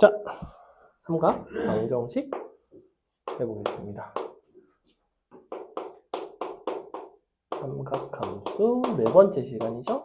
자, 삼각 방정식 해보겠습니다. 삼각함수 네 번째 시간이죠.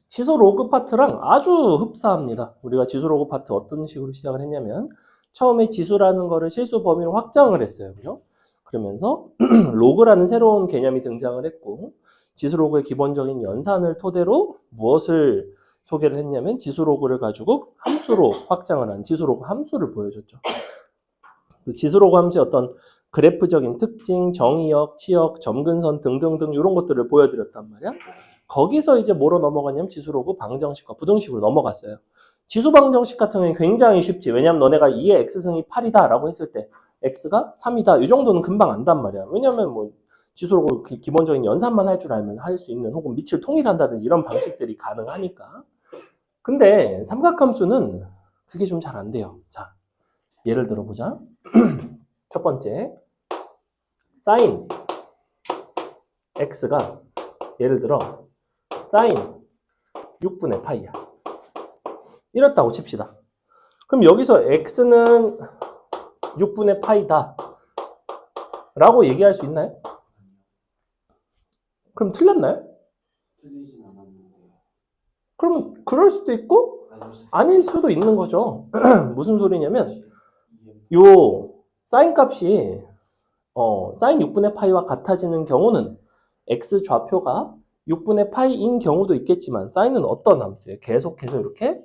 지수 로그 파트랑 아주 흡사합니다. 우리가 지수 로그 파트 어떤 식으로 시작을 했냐면 처음에 지수라는 거를 실수 범위로 확장을 했어요. 그죠? 그러면서 로그라는 새로운 개념이 등장을 했고 지수 로그의 기본적인 연산을 토대로 무엇을 소개를 했냐면 지수 로그를 가지고 함수로 확장을 한 지수 로그 함수를 보여줬죠. 지수 로그 함수의 어떤 그래프적인 특징, 정의역, 치역, 점근선 등등등 이런 것들을 보여드렸단 말이야. 거기서 이제 뭐로 넘어갔냐면 지수 로그 방정식과 부등식으로 넘어갔어요. 지수 방정식 같은 경우는 굉장히 쉽지. 왜냐면 너네가 2의 x승이 8이다 라고 했을 때 x가 3이다 이 정도는 금방 안단 말이야. 왜냐면 뭐 지수 로그 기본적인 연산만 할 줄 알면 할 수 있는 혹은 밑을 통일한다든지 이런 방식들이 가능하니까. 근데 삼각함수는 그게 좀 잘 안 돼요. 자, 예를 들어보자. 첫 번째, 사인 x가 예를 들어 사인 6분의 파이야. 이렇다고 칩시다. 그럼 여기서 x는 6분의 파이다 라고 얘기할 수 있나요? 그럼 틀렸나요? 틀리진 않았는데. 그럼 그럴 수도 있고 아닐 수도 있는 거죠. 무슨 소리냐면 요 사인 값이 사인 6분의 파이와 같아지는 경우는 x 좌표가 6분의 파이인 경우도 있겠지만 사인은 어떤 함수예요? 계속해서 이렇게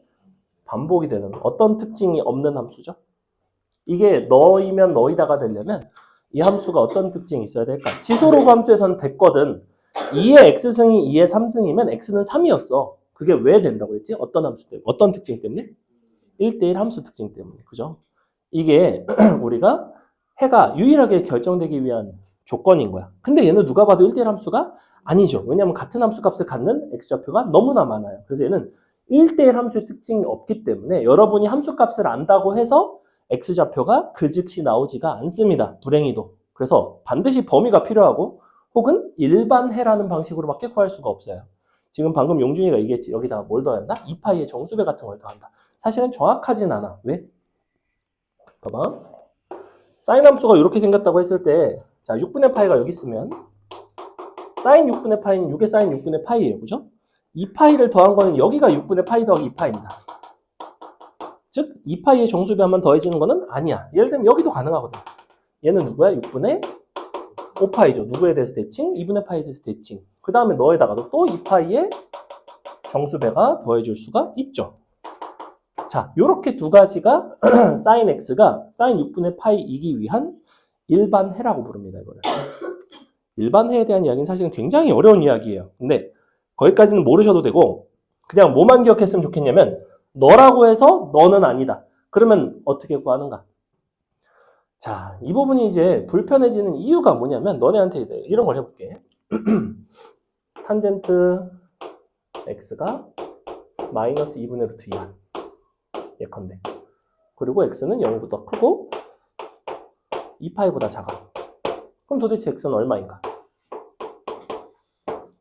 반복이 되는 어떤 특징이 없는 함수죠? 이게 너이면 너이다가 되려면 이 함수가 어떤 특징이 있어야 될까? 지수로그 함수에서는 됐거든. 2의 x승이 2의 3승이면 x는 3이었어. 그게 왜 된다고 했지? 어떤 함수 때문에? 어떤 특징 때문에? 1대1 함수 특징 때문에. 그죠? 이게 우리가 해가 유일하게 결정되기 위한 조건인 거야. 근데 얘는 누가 봐도 1대1 함수가 아니죠. 왜냐하면 같은 함수 값을 갖는 x좌표가 너무나 많아요. 그래서 얘는 1대1 함수의 특징이 없기 때문에 여러분이 함수 값을 안다고 해서 x좌표가 그 즉시 나오지가 않습니다. 불행히도. 그래서 반드시 범위가 필요하고 혹은 일반해라는 방식으로밖에 구할 수가 없어요. 지금 방금 용준이가 얘기했지. 여기다가 뭘 더한다? 2파이의 정수배 같은 걸 더한다. 사실은 정확하진 않아. 왜? 봐봐. 사인 함수가 이렇게 생겼다고 했을 때 자, 6분의 파이가 여기 있으면 사인 6분의 파이는 6의 사인 6분의 파이예요. 그죠? 2파이를 더한 거는 여기가 6분의 파이 더하기 2파이입니다. 즉 2파이의 정수배하면 더해지는 거는 아니야. 예를 들면 여기도 가능하거든. 얘는 누구야? 6분의 5파이죠. 누구에 대해서 대칭? 2분의 파이에 대해서 대칭. 그 다음에 너에다가도 또 2파이의 정수배가 더해질 수가 있죠. 자, 요렇게 두 가지가 사인 x가 사인 6분의 파이이기 위한 일반해라고 부릅니다. 이거를. 일반해에 대한 이야기는 사실은 굉장히 어려운 이야기예요. 근데 거기까지는 모르셔도 되고 그냥 뭐만 기억했으면 좋겠냐면 너라고 해서 너는 아니다. 그러면 어떻게 구하는가? 자, 이 부분이 이제 불편해지는 이유가 뭐냐면 너네한테 이런 걸 해볼게. 탄젠트 x가 마이너스 2분의 루트 2야. 예컨대. 그리고 x는 0보다 크고 2파이보다 작아. 그럼 도대체 x는 얼마인가?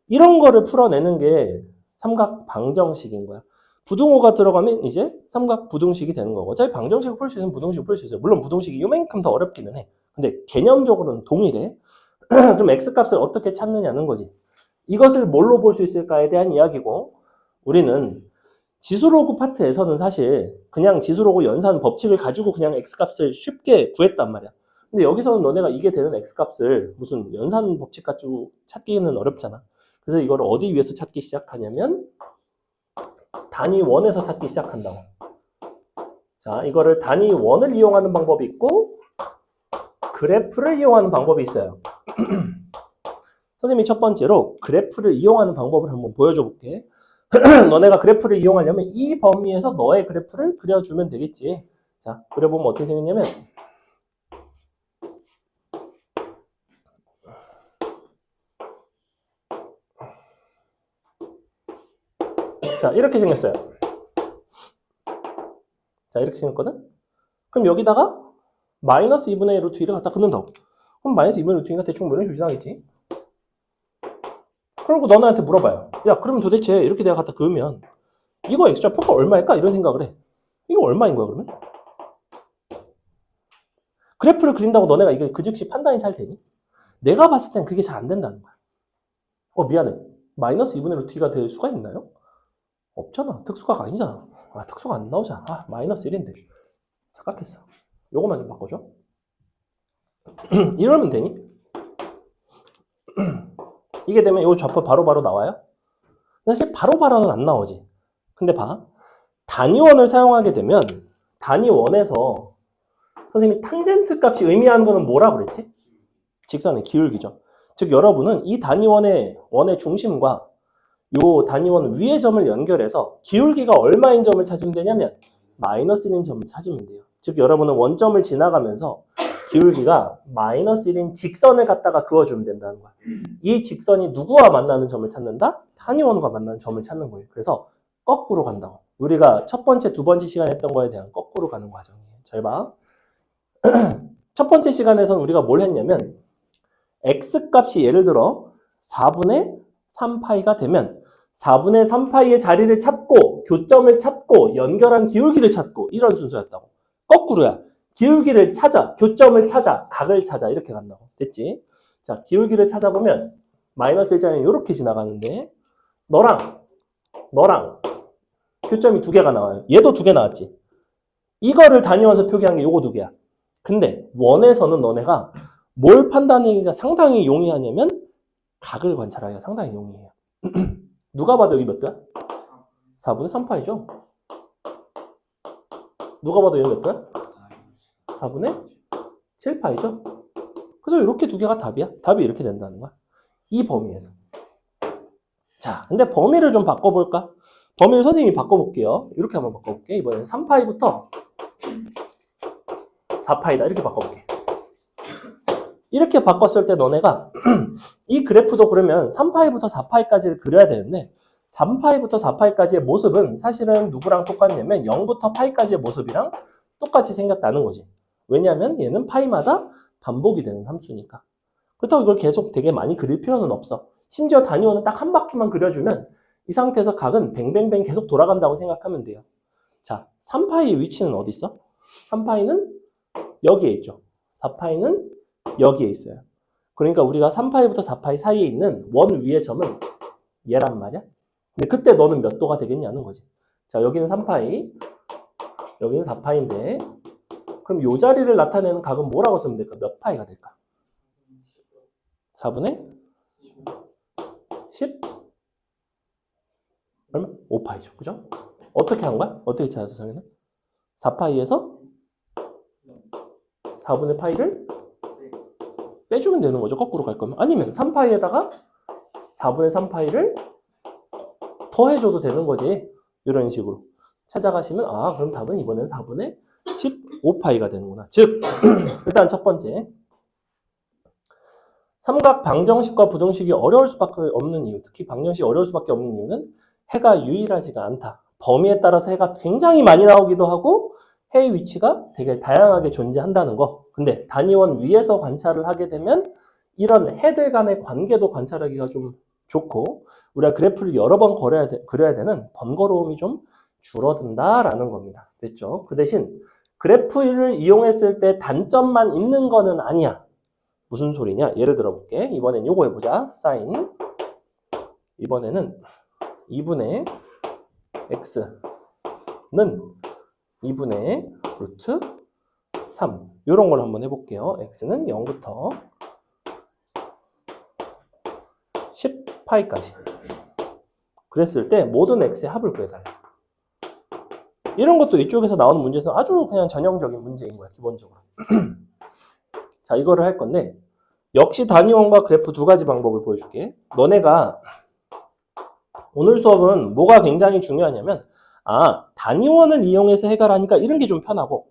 이런 거를 풀어내는 게 삼각 방정식인 거야. 부등호가 들어가면 이제 삼각 부등식이 되는 거고 어차피 방정식을 풀 수 있으면 부등식을 풀 수 있어요. 물론 부등식이 이만큼 더 어렵기는 해. 근데 개념적으로는 동일해. 그럼 x값을 어떻게 찾느냐는 거지. 이것을 뭘로 볼 수 있을까에 대한 이야기고 우리는 지수로그 파트에서는 사실 그냥 지수로그 연산 법칙을 가지고 그냥 x값을 쉽게 구했단 말이야. 근데 여기서는 너네가 이게 되는 x값을 무슨 연산 법칙 가지고 찾기는 어렵잖아. 그래서 이걸 어디 위해서 찾기 시작하냐면 단위 원에서 찾기 시작한다고. 자, 이거를 단위 원을 이용하는 방법이 있고 그래프를 이용하는 방법이 있어요. 선생님이 첫 번째로 그래프를 이용하는 방법을 한번 보여줘 볼게. 너네가 그래프를 이용하려면 이 범위에서 너의 그래프를 그려주면 되겠지. 자, 그려보면 어떻게 생겼냐면 자, 이렇게 생겼어요. 자, 이렇게 생겼거든? 그럼 여기다가 마이너스 2분의 루트 1을 갖다 긋는다고. 그럼 마이너스 2분의 루트 2가 대충 뭐 이런 식으로 지나겠지? 그리고 너네한테 물어봐요. 야, 그럼 도대체 이렇게 내가 갖다 그으면 이거 x 좌표가 얼마일까? 이런 생각을 해. 이거 얼마인 거야 그러면? 그래프를 그린다고 너네가 이게 그 즉시 판단이 잘 되니? 내가 봤을 땐 그게 잘 안 된다는 거야. 미안해. 마이너스 2분의 루트 2가 될 수가 있나요? 없잖아. 특수가가 아니잖아. 특수가 안 나오잖아. 마이너스 1인데. 착각했어. 요거만 좀 바꿔줘. 이러면 되니? 이게 되면 요 좌표 바로바로 나와요? 사실 바로바로는 안 나오지. 근데 봐. 단위원을 사용하게 되면 단위원에서 선생님이 탕젠트 값이 의미하는 거는 뭐라 그랬지? 직선의 기울기죠. 즉 여러분은 이 단위원의 원의 중심과 요 단위원 위의 점을 연결해서 기울기가 얼마인 점을 찾으면 되냐면 마이너스 1인 점을 찾으면 돼요. 즉 여러분은 원점을 지나가면서 기울기가 마이너스 1인 직선을 갖다가 그어주면 된다는 거야. 이 직선이 누구와 만나는 점을 찾는다? 단위원과 만나는 점을 찾는 거예요. 그래서 거꾸로 간다고. 우리가 첫 번째, 두 번째 시간에 했던 거에 대한 거꾸로 가는 과정이에요. 잘 봐. 첫 번째 시간에서는 우리가 뭘 했냐면 x값이 예를 들어 4분의 3파이가 되면 4분의 3파이의 자리를 찾고 교점을 찾고 연결한 기울기를 찾고 이런 순서였다고. 거꾸로야. 기울기를 찾아, 교점을 찾아, 각을 찾아 이렇게 간다고. 됐지? 자, 기울기를 찾아보면 마이너스 1자리는 이렇게 지나가는데 너랑 교점이 두 개가 나와요. 얘도 두 개 나왔지. 이거를 단위원에서 표기한 게 요거 두 개야. 근데 원에서는 너네가 뭘 판단하기가 상당히 용이하냐면 각을 관찰하기가 상당히 용이해요. 누가 봐도 여기 몇 도야? 4분의 3파이죠. 누가 봐도 여기 몇 도야? 4분의 7파이죠. 그래서 이렇게 두 개가 답이야. 답이 이렇게 된다는 거야. 이 범위에서. 자, 근데 범위를 좀 바꿔볼까? 범위를 선생님이 바꿔볼게요. 이렇게 한번 바꿔볼게. 이번엔 3파이부터 4파이다. 이렇게 바꿔볼게. 이렇게 바꿨을 때 너네가 이 그래프도 그러면 3파이부터 4파이까지를 그려야 되는데 3파이부터 4파이까지의 모습은 사실은 누구랑 똑같냐면 0부터 파이까지의 모습이랑 똑같이 생겼다는 거지. 왜냐하면 얘는 파이마다 반복이 되는 함수니까. 그렇다고 이걸 계속 되게 많이 그릴 필요는 없어. 심지어 단위원은 딱 한 바퀴만 그려주면 이 상태에서 각은 뱅뱅뱅 계속 돌아간다고 생각하면 돼요. 자, 3파이의 위치는 어디 있어? 3파이는 여기에 있죠. 4파이는 여기에 있어요. 그러니까 우리가 3파이부터 4파이 사이에 있는 원 위의 점은 얘란 말이야. 근데 그때 너는 몇 도가 되겠냐는 거지. 자, 여기는 3파이, 여기는 4파이인데 그럼 이 자리를 나타내는 각은 뭐라고 쓰면 될까? 몇 파이가 될까? 4분의 10? 얼마? 5파이죠. 그죠? 어떻게 한 거야? 어떻게 찾았어, 정현아? 4파이에서 4분의 파이를 빼주면 되는 거죠. 거꾸로 갈 거면. 아니면 3파이에다가 4분의 3파이를 더해줘도 되는 거지. 이런 식으로 찾아가시면 그럼 답은 이번엔 4분의 15파이가 되는구나. 즉 일단 첫 번째 삼각 방정식과 부등식이 어려울 수밖에 없는 이유, 특히 방정식이 어려울 수밖에 없는 이유는 해가 유일하지가 않다. 범위에 따라서 해가 굉장히 많이 나오기도 하고 해의 위치가 되게 다양하게 존재한다는 거. 근데 단위원 위에서 관찰을 하게 되면 이런 해들 간의 관계도 관찰하기가 좀 좋고 우리가 그래프를 여러 번 그려야 되는 번거로움이 좀 줄어든다라는 겁니다. 됐죠? 그 대신 그래프를 이용했을 때 단점만 있는 거는 아니야. 무슨 소리냐? 예를 들어볼게. 이번엔 요거 해보자. 사인. 이번에는 2분의 x는 2분의 루트 3. 요런 걸 한번 해볼게요. x는 0부터 10파이까지. 그랬을 때 모든 x의 합을 구해달라. 이런 것도 이쪽에서 나오는 문제에서 아주 그냥 전형적인 문제인 거야. 기본적으로. 자, 이거를 할 건데 역시 단위원과 그래프 두 가지 방법을 보여줄게. 너네가 오늘 수업은 뭐가 굉장히 중요하냐면 단위원을 이용해서 해결하니까 이런 게 좀 편하고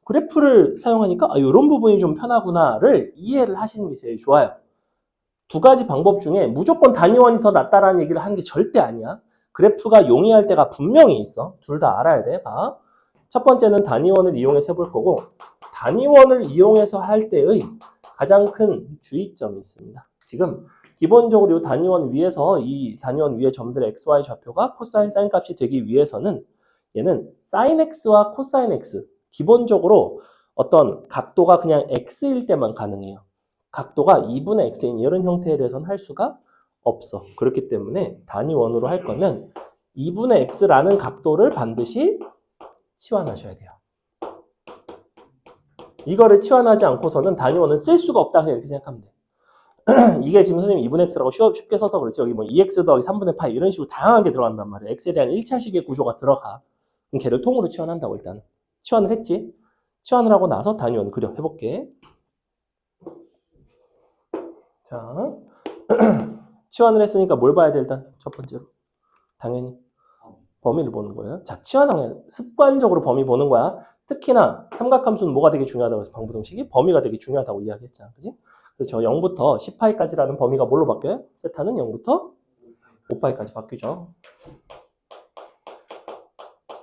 그래프를 사용하니까 이런 부분이 좀 편하구나를 이해를 하시는 게 제일 좋아요. 두 가지 방법 중에 무조건 단위원이 더 낫다라는 얘기를 하는 게 절대 아니야. 그래프가 용이할 때가 분명히 있어. 둘 다 알아야 돼. 봐. 첫 번째는 단위원을 이용해서 해볼 거고 단위원을 이용해서 할 때의 가장 큰 주의점이 있습니다. 지금 기본적으로 이 단위원 위에서 이 단위원 위의 점들의 xy 좌표가 코사인 사인 값이 되기 위해서는 얘는 사인 x와 코사인 x 기본적으로 어떤 각도가 그냥 x일 때만 가능해요. 각도가 2분의 x인 이런 형태에 대해서는 할 수가 없어. 그렇기 때문에 단위원으로 할 거면 2분의 x라는 각도를 반드시 치환하셔야 돼요. 이거를 치환하지 않고서는 단위원은 쓸 수가 없다. 그냥 이렇게 생각하면 돼. 이게 지금 선생님이 2분의 x라고 쉽게 써서 그렇지. 여기 뭐 2x 더하기 3분의 파이 이런 식으로 다양하게 들어간단 말이야. x에 대한 1차식의 구조가 들어가. 그럼 걔를 통으로 치환한다고 일단. 치환을 했지. 치환을 하고 나서 단위원 그려 해볼게. 자, 치환을 했으니까 뭘 봐야 돼 일단 첫 번째로. 당연히 범위를 보는 거예요. 자, 치환하면 습관적으로 범위 보는 거야. 특히나 삼각함수는 뭐가 되게 중요하다고 해서 방부등식이 범위가 되게 중요하다고 이야기했잖아. 그지? 그래서 저 0부터 10파이까지라는 범위가 뭘로 바뀌어요? 세타는 0부터 5파이까지 바뀌죠.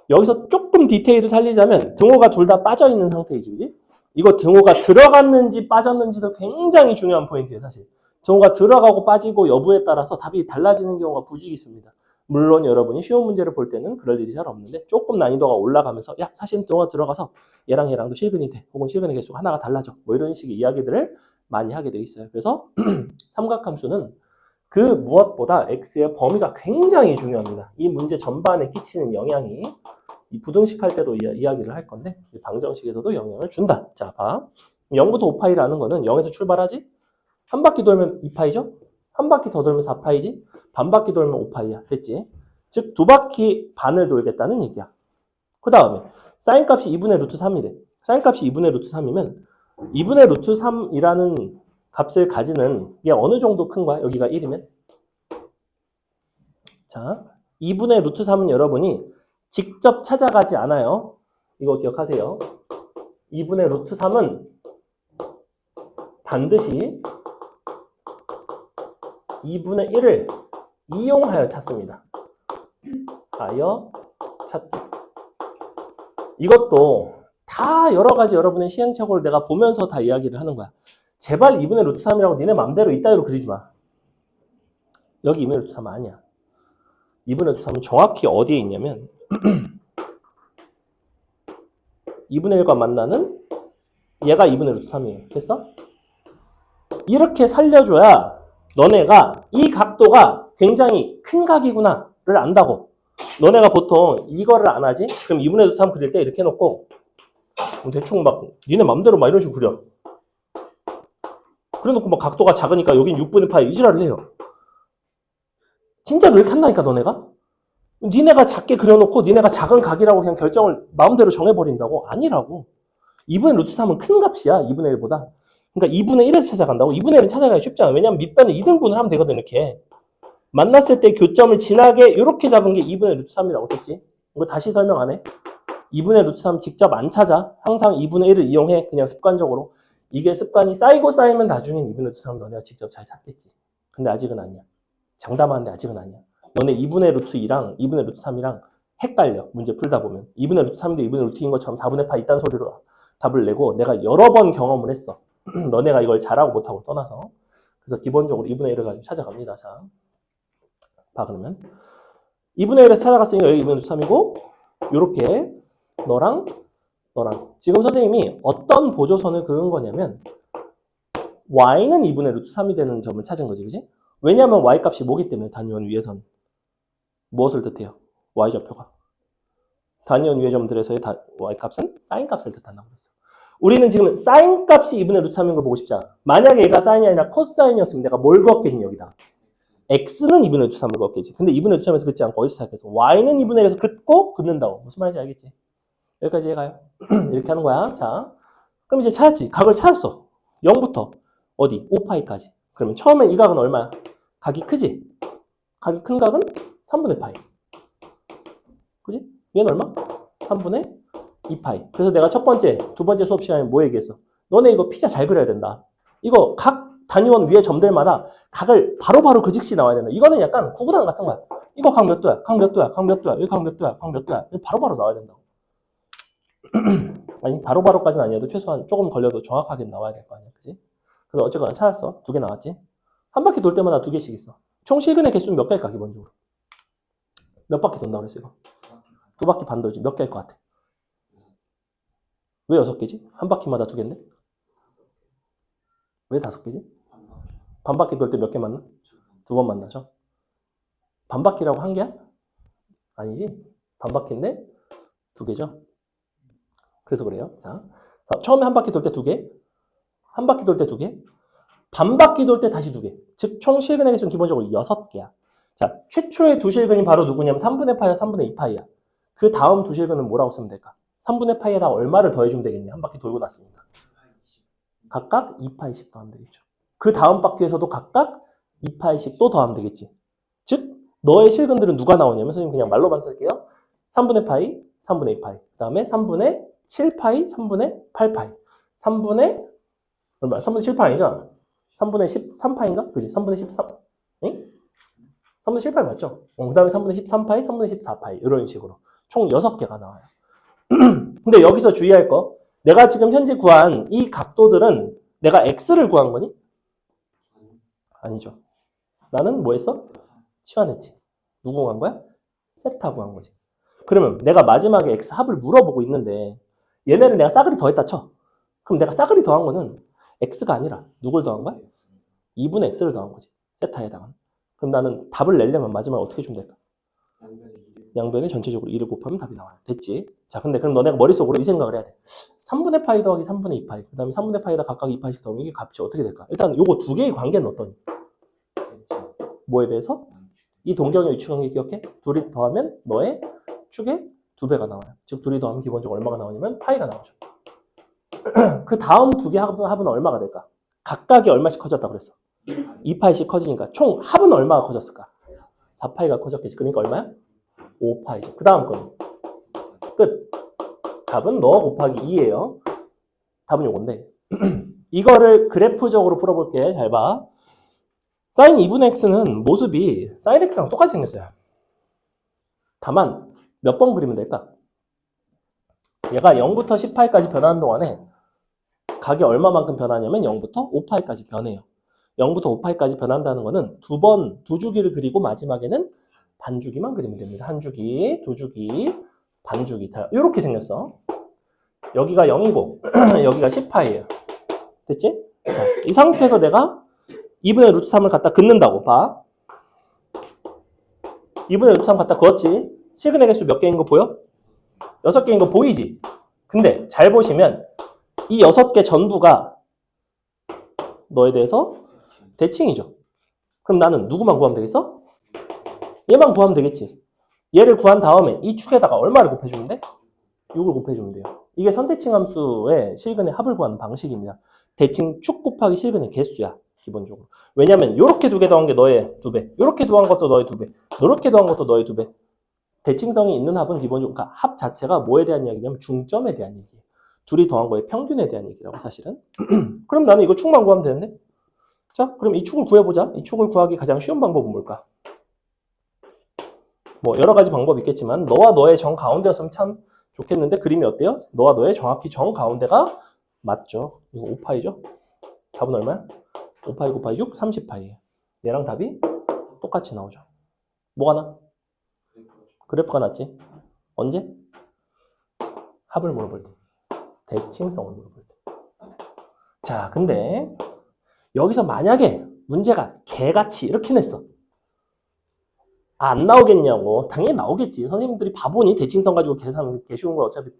여기서 조금 디테일을 살리자면 등호가 둘 다 빠져있는 상태이지. 그지? 이거 등호가 들어갔는지 빠졌는지도 굉장히 중요한 포인트예요. 사실. 등호가 들어가고 빠지고 여부에 따라서 답이 달라지는 경우가 부지기 있습니다. 물론 여러분이 쉬운 문제를 볼 때는 그럴 일이 잘 없는데 조금 난이도가 올라가면서 야 사실 등호가 들어가서 얘랑 얘랑도 실근이 돼. 혹은 실근의 개수가 하나가 달라져. 뭐 이런 식의 이야기들을 많이 하게 돼 있어요. 그래서 삼각함수는 그 무엇보다 x의 범위가 굉장히 중요합니다. 이 문제 전반에 끼치는 영향이 이 부등식 할 때도 이야기를 할 건데 방정식에서도 영향을 준다. 자, 봐. 0부터 5파이라는 거는 0에서 출발하지? 한 바퀴 돌면 2파이죠? 한 바퀴 더 돌면 4파이지? 반 바퀴 돌면 5파이야. 됐지? 즉, 두 바퀴 반을 돌겠다는 얘기야. 그 다음에 사인 값이 2분의 루트 3이래. 사인 값이 2분의 루트 3이면 2분의 루트 3이라는 값을 가지는 게 어느 정도 큰 거야? 여기가 1이면? 자, 2분의 루트 3은 여러분이 직접 찾아가지 않아요. 이거 기억하세요. 2분의 루트 3은 반드시 2분의 1을 이용하여 찾습니다. 하여 찾기. 이것도 다 여러 가지 여러분의 시행착오를 내가 보면서 다 이야기를 하는 거야. 제발 2분의 루트 3이라고 니네 맘대로 이따위로 그리지 마. 여기 2분의 루트 3 아니야. 2분의 루트 3은 정확히 어디에 있냐면 2분의 1과 만나는 얘가 2분의 루트 3이에요. 됐어? 이렇게 살려줘야 너네가 이 각도가 굉장히 큰 각이구나를 안다고. 너네가 보통 이거를 안 하지? 그럼 2분의 루트 3 그릴 때 이렇게 해놓고 대충 막 니네 맘대로 막 이런 식으로 그려. 그래놓고 막 각도가 작으니까 여긴 6분의 파이 이 지랄을 해요. 진짜로 이렇게 한다니까 너네가? 니네가 작게 그려놓고 니네가 작은 각이라고 그냥 결정을 마음대로 정해버린다고? 아니라고. 2분의 루트 3은 큰 값이야. 2분의 1보다. 그러니까 2분의 1에서 찾아간다고? 2분의 1은 찾아가기 쉽지 않아. 왜냐면 밑변을 2등분을 하면 되거든. 이렇게. 만났을 때 교점을 진하게 이렇게 잡은 게 2분의 루트 3이라고 했지. 이거 다시 설명 안 해. 2분의 루트 3 직접 안 찾아. 항상 2분의 1을 이용해. 그냥 습관적으로. 이게 습관이 쌓이고 쌓이면 나중엔 2분의 루트 3 너네가 직접 잘 찾겠지. 근데 아직은 아니야. 장담하는데 아직은 아니야. 너네 2분의 루트 2랑 2분의 루트 3이랑 헷갈려. 문제 풀다 보면. 2분의 루트 3인데 2분의 루트 2인 것처럼 4분의 파 있다는 소리로 답을 내고 내가 여러 번 경험을 했어. 너네가 이걸 잘하고 못하고 떠나서. 그래서 기본적으로 2분의 1을 가지고 찾아갑니다. 자, 봐 그러면 2분의 1에서 찾아갔으니까 여기 2분의 루트 3이고 요렇게 너랑 지금 선생님이 어떤 보조선을 그은 거냐면 y는 2분의 루트 3이 되는 점을 찾은 거지. 그지? 왜냐하면 y값이 뭐기 때문에 단위원 위에선 무엇을 뜻해요? y좌표가. 단위원 위의 점들에서의 y값은 사인값을 뜻한다고 그랬어. 우리는 지금 사인값이 2분의 루트 3인 걸 보고 싶지 않아. 만약에 얘가 사인이 아니라 코사인이었으면 내가 뭘 그었겠니 여기다. x는 2분의 루트 3을 그었겠지. 근데 2분의 루트 3에서 긋지 않고 어디서 시작해서 y는 2분의 1에서 긋고 긋는다고. 무슨 말인지 알겠지? 여기까지 해가요. 이렇게 하는 거야. 자, 그럼 이제 찾았지. 각을 찾았어. 0부터 어디? 5파이까지. 그러면 처음에 이 각은 얼마야? 각이 크지? 각이 큰 각은 3분의 파이. 그지? 얘는 얼마? 3분의 2파이. 그래서 내가 첫 번째, 두 번째 수업 시간에 뭐 얘기했어? 너네 이거 피자 잘 그려야 된다. 이거 각 단위원 위의 점들마다 각을 바로바로 그 즉시 나와야 된다. 이거는 약간 구구단 같은 거야. 이거 각 몇 도야? 각 몇 도야? 각 몇 도야? 여기 각 몇 도야? 각 몇 도야? 바로바로 나와야 된다고. 아니 바로바로까지는 아니어도 최소한 조금 걸려도 정확하게 나와야 될 거 아니야. 그지? 그래서 어쨌거나 찾았어. 두 개 나왔지? 한 바퀴 돌 때마다 두 개씩 있어. 총 실근의 개수는 몇 개일까, 기본적으로? 몇 바퀴 돈다고 그랬어, 이거? 두 바퀴 반 돌지. 몇 개일 것 같아? 왜 여섯 개지? 한 바퀴마다 두 개인데? 왜 다섯 개지? 반 바퀴 돌 때 몇 개 만나? 두 번 만나죠? 반 바퀴라고 한 개야? 아니지. 반 바퀴인데 두 개죠. 그래서 그래요. 자, 처음에 한 바퀴 돌 때 두 개, 한 바퀴 돌 때 두 개, 반 바퀴 돌 때 다시 두 개. 즉, 총 실근의 개수는 기본적으로 여섯 개야. 자, 최초의 두 실근이 바로 누구냐면 3분의 파이와 3분의 2파이야. 그 다음 두 실근은 뭐라고 쓰면 될까? 3분의 파이에다 얼마를 더해주면 되겠냐? 한 바퀴 돌고 났으니까. 각각 2파이씩 더하면 되겠죠. 그 다음 바퀴에서도 각각 2파이씩 또 더하면 되겠지. 즉, 너의 실근들은 누가 나오냐면, 선생님 그냥 말로만 쓸게요. 3분의 파이, 3분의 2파이. 그 다음에 3분의 7파이, 3분의 8파이. 3분의, 얼마? 3분의 7파이 아니잖아. 3분의 13파인가? 그지? 3분의 13. 응? 3분의 7파이 맞죠? 그 다음에 3분의 13파이, 3분의 14파이. 이런 식으로. 총 6개가 나와요. 근데 여기서 주의할 거. 내가 지금 현재 구한 이 각도들은 내가 x를 구한 거니? 아니죠. 나는 뭐 했어? 치환했지. 누구 구한 거야? 세타 구한 거지. 그러면 내가 마지막에 x 합을 물어보고 있는데 얘네를 내가 싸그리 더했다 쳐. 그럼 내가 싸그리 더한 거는 x가 아니라 누굴 더한 거야? 2분의 x를 더한 거지. 세타에 해당하는. 그럼 나는 답을 내려면 마지막에 어떻게 주면 될까? 양변에 전체적으로 2를 곱하면 답이 나와요. 됐지? 자, 근데 그럼 너네가 머릿속으로 이 생각을 해야 돼. 3분의 파이 더하기 3분의 2파이. 그 다음에 3분의 파이에다 각각 2파이씩 더하면 이게 값이 어떻게 될까? 일단 요거 두 개의 관계는 어떠니? 뭐에 대해서? 이 동경의 위치 관계 기억해? 둘이 더하면 너의 축의 2배가 나와요. 즉 둘이 더하면 기본적으로 얼마가 나오냐면 파이가 나오죠. 그 다음 두 개 합은 얼마가 될까? 각각이 얼마씩 커졌다고 그랬어? 2파이씩 커지니까 총 합은 얼마가 커졌을까? 4파이가 커졌겠지. 그러니까 얼마야? 5파이죠. 그 다음 건 끝. 답은 너 곱하기 2예요. 답은 요건데 이거를 그래프적으로 풀어볼게. 잘 봐. 사인 2분의 x는 모습이 사인 x랑 똑같이 생겼어요. 다만 몇 번 그리면 될까? 얘가 0부터 10파이까지 변하는 동안에 각이 얼마만큼 변하냐면 0부터 5파이까지 변해요. 0부터 5파이까지 변한다는 거는 두 주기를 그리고 마지막에는 반주기만 그리면 됩니다. 한 주기, 두 주기, 반주기. 이렇게 생겼어. 여기가 0이고 여기가 10파이예요. 됐지? 자, 이 상태에서 내가 2분의 루트 3을 갖다 긋는다고 봐. 2분의 루트 3 갖다 그었지. 시그널 개수 몇 개인 거 보여? 6개인 거 보이지? 근데 잘 보시면 이 6개 전부가 너에 대해서 대칭이죠. 그럼 나는 누구만 구하면 되겠어? 얘만 구하면 되겠지. 얘를 구한 다음에 이 축에다가 얼마를 곱해주면 돼? 6을 곱해주면 돼요. 이게 선대칭 함수의 실근의 합을 구하는 방식입니다. 대칭 축 곱하기 실근의 개수야. 기본적으로. 왜냐면 이렇게 두 개 더한 게 너의 2배, 이렇게 더한 것도 너의 2배, 이렇게 더한 것도 너의 2배. 대칭성이 있는 합은 기본적으로 그러니까 합 자체가 뭐에 대한 이야기냐면 중점에 대한 얘기예요. 둘이 더한 거의 평균에 대한 얘기라고 사실은. 그럼 나는 이거 축만 구하면 되는데? 자, 그럼 이 축을 구해보자. 이 축을 구하기 가장 쉬운 방법은 뭘까? 뭐 여러 가지 방법이 있겠지만 너와 너의 정 가운데였으면 참 좋겠는데 그림이 어때요? 너와 너의 정확히 정 가운데가 맞죠. 이거 5파이죠? 답은 얼마야? 5파이 곱하기 6, 30파이예요. 얘랑 답이 똑같이 나오죠. 뭐가 나? 그래프가 났지. 언제? 합을 물어볼 때. 대칭성을 물어볼 때. 자, 근데 여기서 만약에 문제가 개같이 이렇게 냈어. 안 나오겠냐고. 당연히 나오겠지. 선생님들이 바보니 대칭성 가지고 계산 개 쉬운 걸 어차피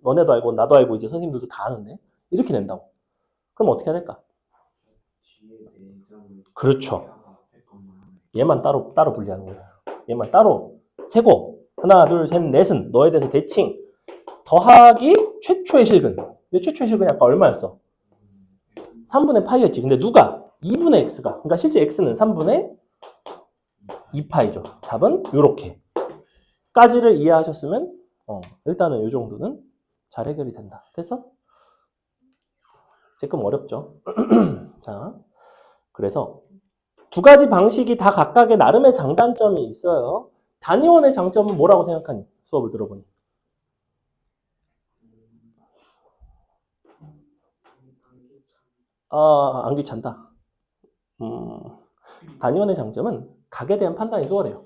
너네도 알고 나도 알고 이제 선생님들도 다 아는데 이렇게 낸다고. 그럼 어떻게 해야 될까? 그렇죠. 얘만 따로 분리하는 거예요. 얘만 따로 세고 하나 둘 셋 넷은 너에 대해서 대칭 더하기 최초의 실근. 왜 최초의 실근이 아까 얼마였어? 3분의 파이였지. 근데 누가? 2분의 x가. 그러니까 실제 x는 3분의 2파이죠. 답은 요렇게. 까지를 이해하셨으면 일단은 요 정도는 잘 해결이 된다. 됐어? 조금 어렵죠? 자, 그래서 두 가지 방식이 다 각각의 나름의 장단점이 있어요. 단위원의 장점은 뭐라고 생각하니? 수업을 들어보니. 안 귀찮다. 단위원의 장점은 각에 대한 판단이 수월해요.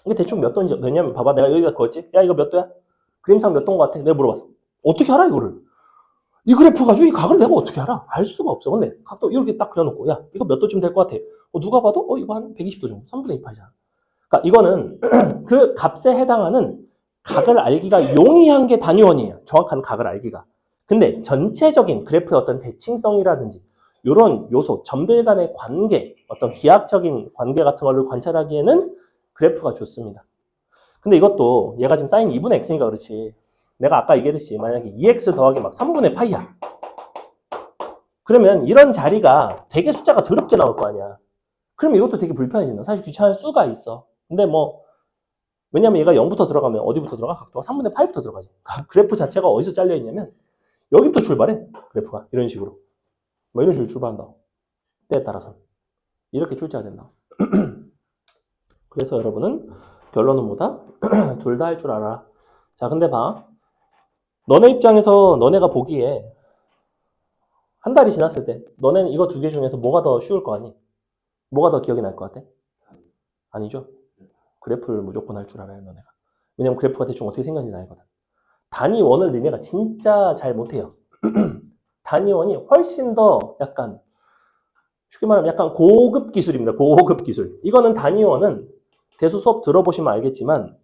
이게 대충 몇 도인지, 왜냐면 봐봐. 내가 여기다 그었지? 야, 이거 몇 도야? 그림상 몇 도인 것 같아? 내가 물어봤어. 어떻게 알아, 이거를? 이 그래프 가지고 이 각을 내가 어떻게 알아? 알 수가 없어. 근데 각도 이렇게 딱 그려놓고, 야, 이거 몇 도쯤 될 것 같아? 누가 봐도, 이거 한 120도 정도. 3분의 2 파이잖아. 그러니까 이거는 그 값에 해당하는 각을 알기가 용이한 게 단위원이에요. 정확한 각을 알기가. 근데 전체적인 그래프의 어떤 대칭성이라든지 이런 요소, 점들 간의 관계, 어떤 기하학적인 관계 같은 걸 관찰하기에는 그래프가 좋습니다. 근데 이것도 얘가 지금 사인 2분의 x니까 그렇지. 내가 아까 얘기했듯이 만약에 2x 더하기 막 3분의 파이야. 그러면 이런 자리가 되게 숫자가 더럽게 나올 거 아니야. 그럼 이것도 되게 불편해진다. 사실 귀찮은 수가 있어. 근데 뭐 왜냐면 얘가 0부터 들어가면 어디부터 들어가? 각도가 3분의 8부터 들어가지. 그래프 자체가 어디서 잘려 있냐면 여기부터 출발해. 그래프가 이런 식으로. 뭐 이런 식으로 출발한다. 때에 따라서 이렇게 출제가 된다. 그래서 여러분은 결론은 뭐다? 둘 다 할 줄 알아. 자, 근데 봐. 너네 입장에서 너네가 보기에 한 달이 지났을 때 너네는 이거 두 개 중에서 뭐가 더 쉬울 거 아니? 뭐가 더 기억이 날 것 같아? 아니죠. 그래프를 무조건 할 줄 알아요, 너네가. 왜냐면 그래프가 대충 어떻게 생겼는지 알거든. 단위원을 너네가 진짜 잘 못해요. 단위원이 훨씬 더 약간 쉽게 말하면 약간 고급 기술입니다. 고급 기술. 이거는 단위원은 대수 수업 들어보시면 알겠지만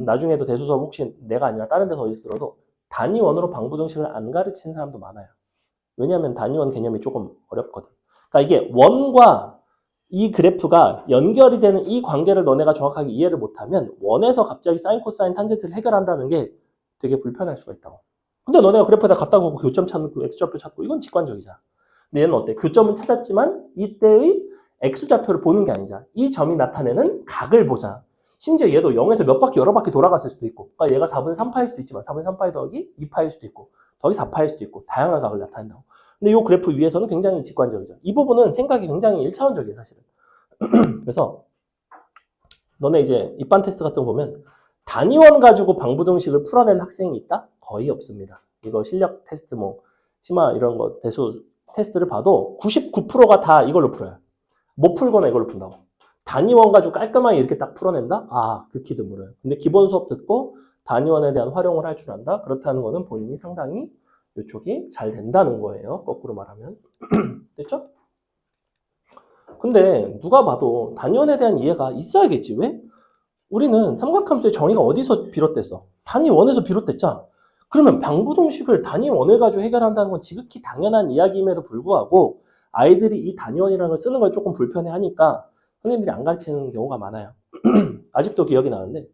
나중에도 대수 수업 혹시 내가 아니라 다른 데서 어디서 들어도 단위원으로 방부등식을 안 가르치는 사람도 많아요. 왜냐하면 단위원 개념이 조금 어렵거든. 그러니까 이게 원과 이 그래프가 연결이 되는 이 관계를 너네가 정확하게 이해를 못하면 원에서 갑자기 사인, 코사인, 탄젠트를 해결한다는 게 되게 불편할 수가 있다고. 근데 너네가 그래프에다 갖다 놓고 교점 찾고 x좌표 찾고 이건 직관적이잖아. 근데 얘는 어때? 교점은 찾았지만 이때의 x좌표를 보는 게 아니잖아. 이 점이 나타내는 각을 보자. 심지어 얘도 0에서 몇 바퀴 여러 바퀴 돌아갔을 수도 있고 그러니까 얘가 4분의 3파일 수도 있지만 4분의 3파이 더하기 2파일 수도 있고 더하기 4파일 수도 있고 다양한 각을 나타낸다고. 근데 이 그래프 위에서는 굉장히 직관적이죠. 이 부분은 생각이 굉장히 1차원적이에요, 사실은. 그래서 너네 이제 입반 테스트 같은 거 보면 단위원 가지고 방부등식을 풀어낸 학생이 있다? 거의 없습니다. 이거 실력 테스트 뭐 심화 이런 거 대수 테스트를 봐도 99%가 다 이걸로 풀어요. 못 풀거나 이걸로 푼다고. 단위원 가지고 깔끔하게 이렇게 딱 풀어낸다? 아, 극히 드물어요. 근데 기본 수업 듣고 단위원에 대한 활용을 할 줄 안다? 그렇다는 거는 본인이 상당히 이쪽이 잘 된다는 거예요. 거꾸로 말하면. 됐죠? 근데 누가 봐도 단위원에 대한 이해가 있어야겠지. 왜? 우리는 삼각함수의 정의가 어디서 비롯됐어? 단위원에서 비롯됐잖아. 그러면 방부등식을 단위원을 가지고 해결한다는 건 지극히 당연한 이야기임에도 불구하고 아이들이 이 단위원이라는 걸 쓰는 걸 조금 불편해하니까 선생님들이 안 가르치는 경우가 많아요. 아직도 기억이 나는데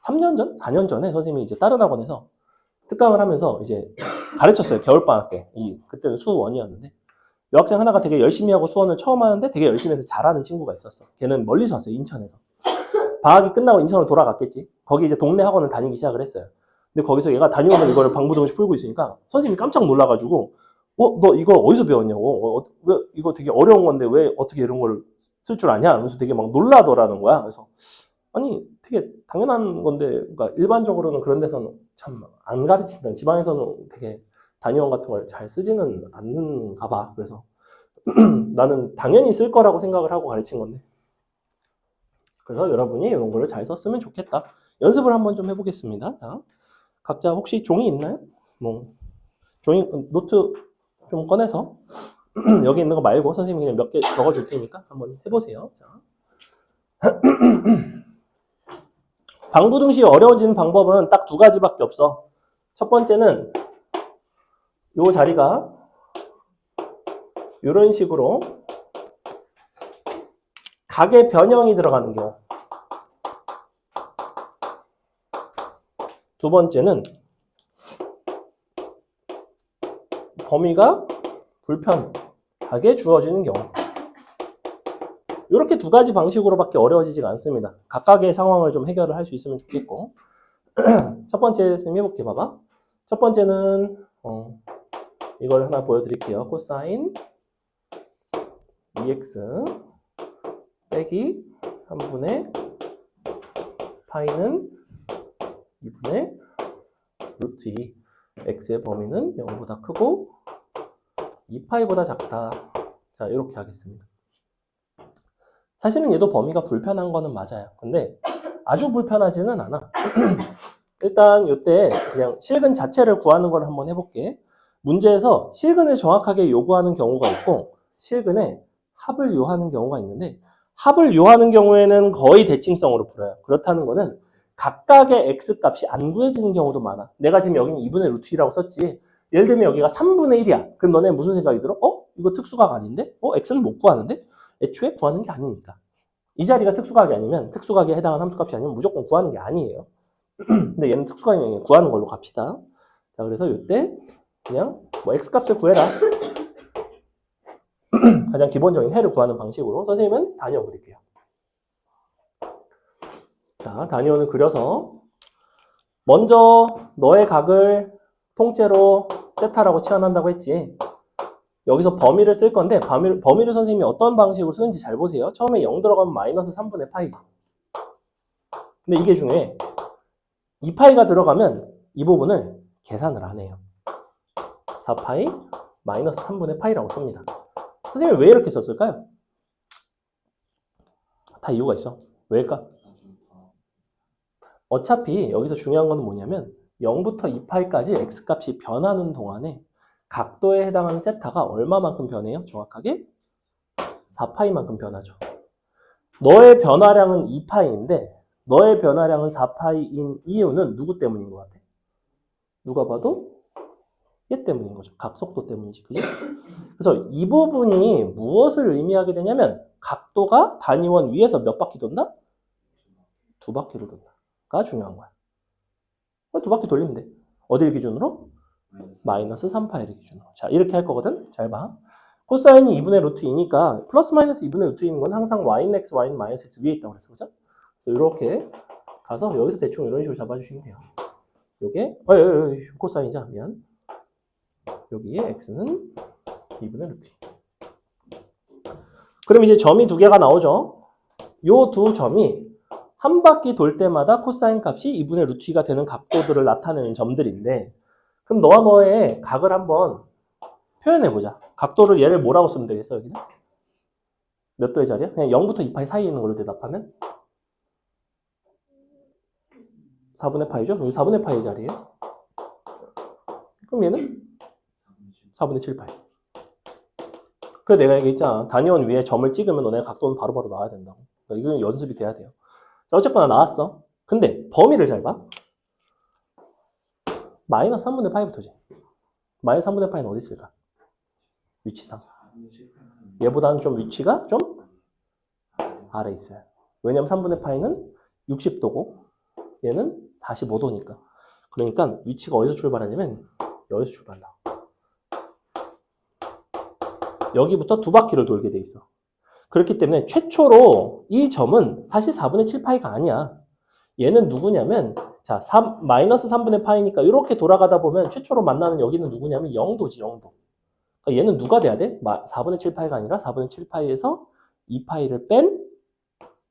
3년 전? 4년 전에 선생님이 이제 다른 학원에서 특강을 하면서 이제 가르쳤어요. 겨울방학 때. 그때는 수원이었는데 여학생 하나가 되게 열심히 하고 수원을 처음 하는데 되게 열심히 해서 잘하는 친구가 있었어. 걔는 멀리서 왔어요. 인천에서. 방학이 끝나고 인천으로 돌아갔겠지. 거기 이제 동네 학원을 다니기 시작을 했어요. 근데 거기서 얘가 단위원을 이거를 방부등식 풀고 있으니까 선생님이 깜짝 놀라가지고 너 이거 어디서 배웠냐고. 왜 이거 되게 어려운 건데 왜 어떻게 이런 걸 쓸 줄 아냐? 그래서 되게 막 놀라더라는 거야. 그래서 아니 되게 당연한 건데 그러니까 일반적으로는 그런 데서는 참 안 가르친다. 지방에서는 되게 단위원 같은 걸 잘 쓰지는 않는가 봐. 그래서 나는 당연히 쓸 거라고 생각을 하고 가르친 건데. 그래서 여러분이 이런 거를 잘 썼으면 좋겠다. 연습을 한번 좀 해보겠습니다. 자, 각자 혹시 종이 있나요? 뭐 종이 노트 좀 꺼내서 여기 있는 거 말고 선생님이 그냥 몇 개 적어줄 테니까 한번 해보세요. 자. 방부등식이 어려워지는 방법은 딱 두 가지밖에 없어. 첫 번째는 이 자리가 이런 식으로 각의 변형이 들어가는 경우. 두 번째는 범위가 불편하게 주어지는 경우. 이렇게 두 가지 방식으로밖에 어려워지지가 않습니다. 각각의 상황을 좀 해결을 할 수 있으면 좋겠고. 첫 번째 선생님 해볼게 봐봐. 첫 번째는 이걸 하나 보여드릴게요. 코사인 2x 빼기 3분의 파이는 2분의 루트 2. x의 범위는 0보다 크고 2파이보다 작다. 자, 이렇게 하겠습니다. 사실은 얘도 범위가 불편한 거는 맞아요. 근데 아주 불편하지는 않아. 일단 이때 그냥 실근 자체를 구하는 걸 한번 해볼게. 문제에서 실근을 정확하게 요구하는 경우가 있고 실근에 합을 요하는 경우가 있는데 합을 요하는 경우에는 거의 대칭성으로 풀어요. 그렇다는 거는 각각의 x값이 안 구해지는 경우도 많아. 내가 지금 여기는 2분의 루트 2라고 썼지. 예를 들면 여기가 3분의 1이야. 그럼 너네 무슨 생각이 들어? 이거 특수각 아닌데? x는 못 구하는데? 애초에 구하는 게 아니니까. 이 자리가 특수각이 아니면 특수각에 해당하는 함수값이 아니면 무조건 구하는 게 아니에요. 근데 얘는 특수각이면 구하는 걸로 갑시다. 자, 그래서 이때 그냥 뭐 x값을 구해라. 가장 기본적인 해를 구하는 방식으로 선생님은 단위원 그릴게요. 자, 단위원을 그려서 먼저 너의 각을 통째로 세타라고 치환한다고 했지. 여기서 범위를 쓸 건데 범위를 선생님이 어떤 방식으로 쓰는지 잘 보세요. 처음에 0 들어가면 마이너스 3분의 파이지. 근데 이게 중요해. 2파이가 들어가면 이 부분을 계산을 안 해요. 4파이 마이너스 3분의 파이라고 씁니다. 선생님이 왜 이렇게 썼을까요? 다 이유가 있어. 왜일까? 어차피 여기서 중요한 건 뭐냐면 0부터 2파이까지 x값이 변하는 동안에 각도에 해당하는 세타가 얼마만큼 변해요? 정확하게 4파이만큼 변하죠. 너의 변화량은 2파이인데 너의 변화량은 4파이인 이유는 누구 때문인 것 같아? 누가 봐도 얘 때문인 거죠. 각속도 때문이지. 그지? 그래서 이 부분이 무엇을 의미하게 되냐면 각도가 단위원 위에서 몇 바퀴 돈다? 2바퀴를 돈다가 중요한 거야. 2바퀴 돌리면 돼. 어딜 기준으로? 마이너스 3파이를 기준으로. 자, 이렇게 할 거거든. 잘 봐. 코사인이 2분의 루트 2니까 플러스 마이너스 2분의 루트 2는 건 항상 y는 x, y는 마이너스 x 위에 있다고 그랬어. 그죠? 그래서 이렇게 가서 여기서 대충 이런 식으로 잡아주시면 돼요. 요게 코사인이자 미안. 여기에 x는 2분의 루트 2. 그럼 이제 점이 두 개가 나오죠. 요 두 점이 한 바퀴 돌 때마다 코사인 값이 2분의 루트 2가 되는 각도들을 나타내는 점들인데 그럼 너와 너의 각을 한번 표현해보자. 각도를 얘를 뭐라고 쓰면 되겠어, 여기는? 몇 도의 자리야? 그냥 0부터 2파이 사이에 있는 걸로 대답하면? 4분의 파이죠? 여기 4분의 파이 자리예요. 그럼 얘는 4분의 7파이. 그래서 내가 얘기했잖아. 단위원 위에 점을 찍으면 너네 각도는 바로바로 나와야 된다고. 그러니까 이건 연습이 돼야 돼요. 자, 어쨌거나 나왔어. 근데 범위를 잘 봐. 마이너스 3분의 파이부터지. 마이너스 3분의 파이는 어디 있을까? 위치상. 얘보다는 좀 위치가 좀 아래 있어요. 왜냐면 3분의 파이는 60도고 얘는 45도니까. 그러니까 위치가 어디서 출발하냐면 여기서 출발한다. 여기부터 2바퀴를 돌게 돼 있어. 그렇기 때문에 최초로 이 점은 사실 4분의 7파이가 아니야. 얘는 누구냐면 자, 마이너스 3분의 파이니까 이렇게 돌아가다 보면 최초로 만나는 여기는 누구냐면 0도지, 0도. 그러니까 얘는 누가 돼야 돼? 4분의 7파이가 아니라 4분의 7파이에서 2파이를 뺀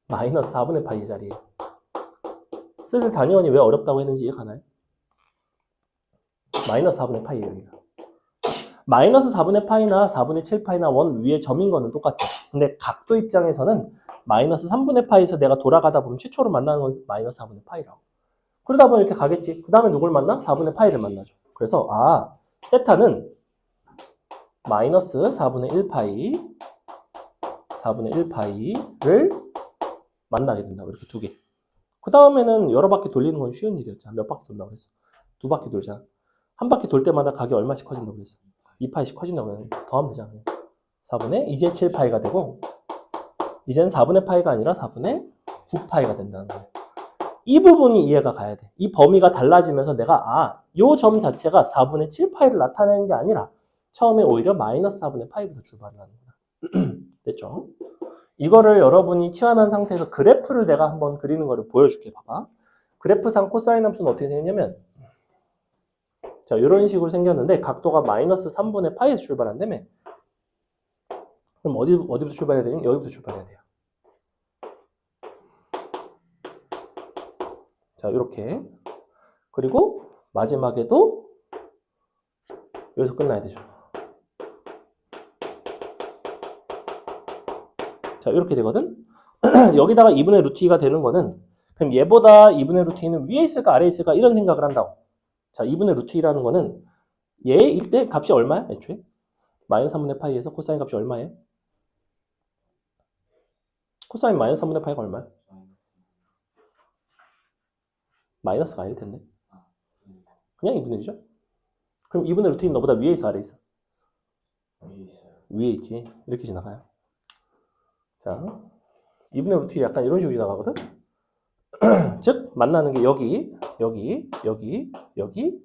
마이너스 4분의 파이 자리에. 슬슬 단위원이 왜 어렵다고 했는지 이해가나요? 마이너스 4분의 파이예요, 여기가. 마이너스 4분의 파이나 4분의 7파이나 원 위에 점인 거는 똑같아. 근데 각도 입장에서는 마이너스 3분의 파이에서 내가 돌아가다 보면 최초로 만나는 건 마이너스 4분의 파이라고. 그러다 보면 이렇게 가겠지. 그 다음에 누굴 만나? 4분의 파이를 만나죠. 그래서 세타는 마이너스 4분의 1파이, 4분의 1파이를 만나게 된다. 이렇게 두 개. 그 다음에는 여러 바퀴 돌리는 건 쉬운 일이었잖아. 몇 바퀴 돈다고 그랬어? 2바퀴 돌잖아. 한 바퀴 돌 때마다 각이 얼마씩 커진다고 그랬어? 2파이씩 커진다고 그랬는데 더하면 되잖아. 4분의 이제 7파이가 되고 이제는 4분의 파이가 아니라 4분의 9파이가 된다는 거예요. 이 부분이 이해가 가야 돼. 이 범위가 달라지면서 내가 요 점 자체가 4분의 7파이를 나타내는 게 아니라 처음에 오히려 마이너스 4분의 파이부터 출발을 하는 거야. 됐죠? 이거를 여러분이 치환한 상태에서 그래프를 내가 한번 그리는 거를 보여줄게. 봐봐. 그래프상 코사인 함수는 어떻게 생겼냐면 자, 이런 식으로 생겼는데 각도가 마이너스 3분의 파이에서 출발한다며. 그럼 어디부터 출발해야 되냐? 여기부터 출발해야 돼요. 자, 이렇게. 그리고 마지막에도 여기서 끝나야 되죠. 자, 이렇게 되거든. 여기다가 2분의 루트 2가 되는 거는 그럼 얘보다 2분의 루트 2는 위에 있을까 아래에 있을까 이런 생각을 한다고. 자, 2분의 루트 2라는 거는 얘일 때 값이 얼마야? 애초에? 마이너스 3분의 파이에서 코사인 값이 얼마예요? 코사인 마이너스 3분의 파이가 얼마야? 마이너스가 아닐 텐데. 그냥 2분의 1이죠? 그럼 2분의 루트 2는 너보다 위에 있어 아래에 있어? 위에 있어요. 위에 있지. 이렇게 지나가요. 자, 2분의 루트 2 약간 이런 식으로 지나가거든? 즉 만나는 게 여기, 여기, 여기, 여기,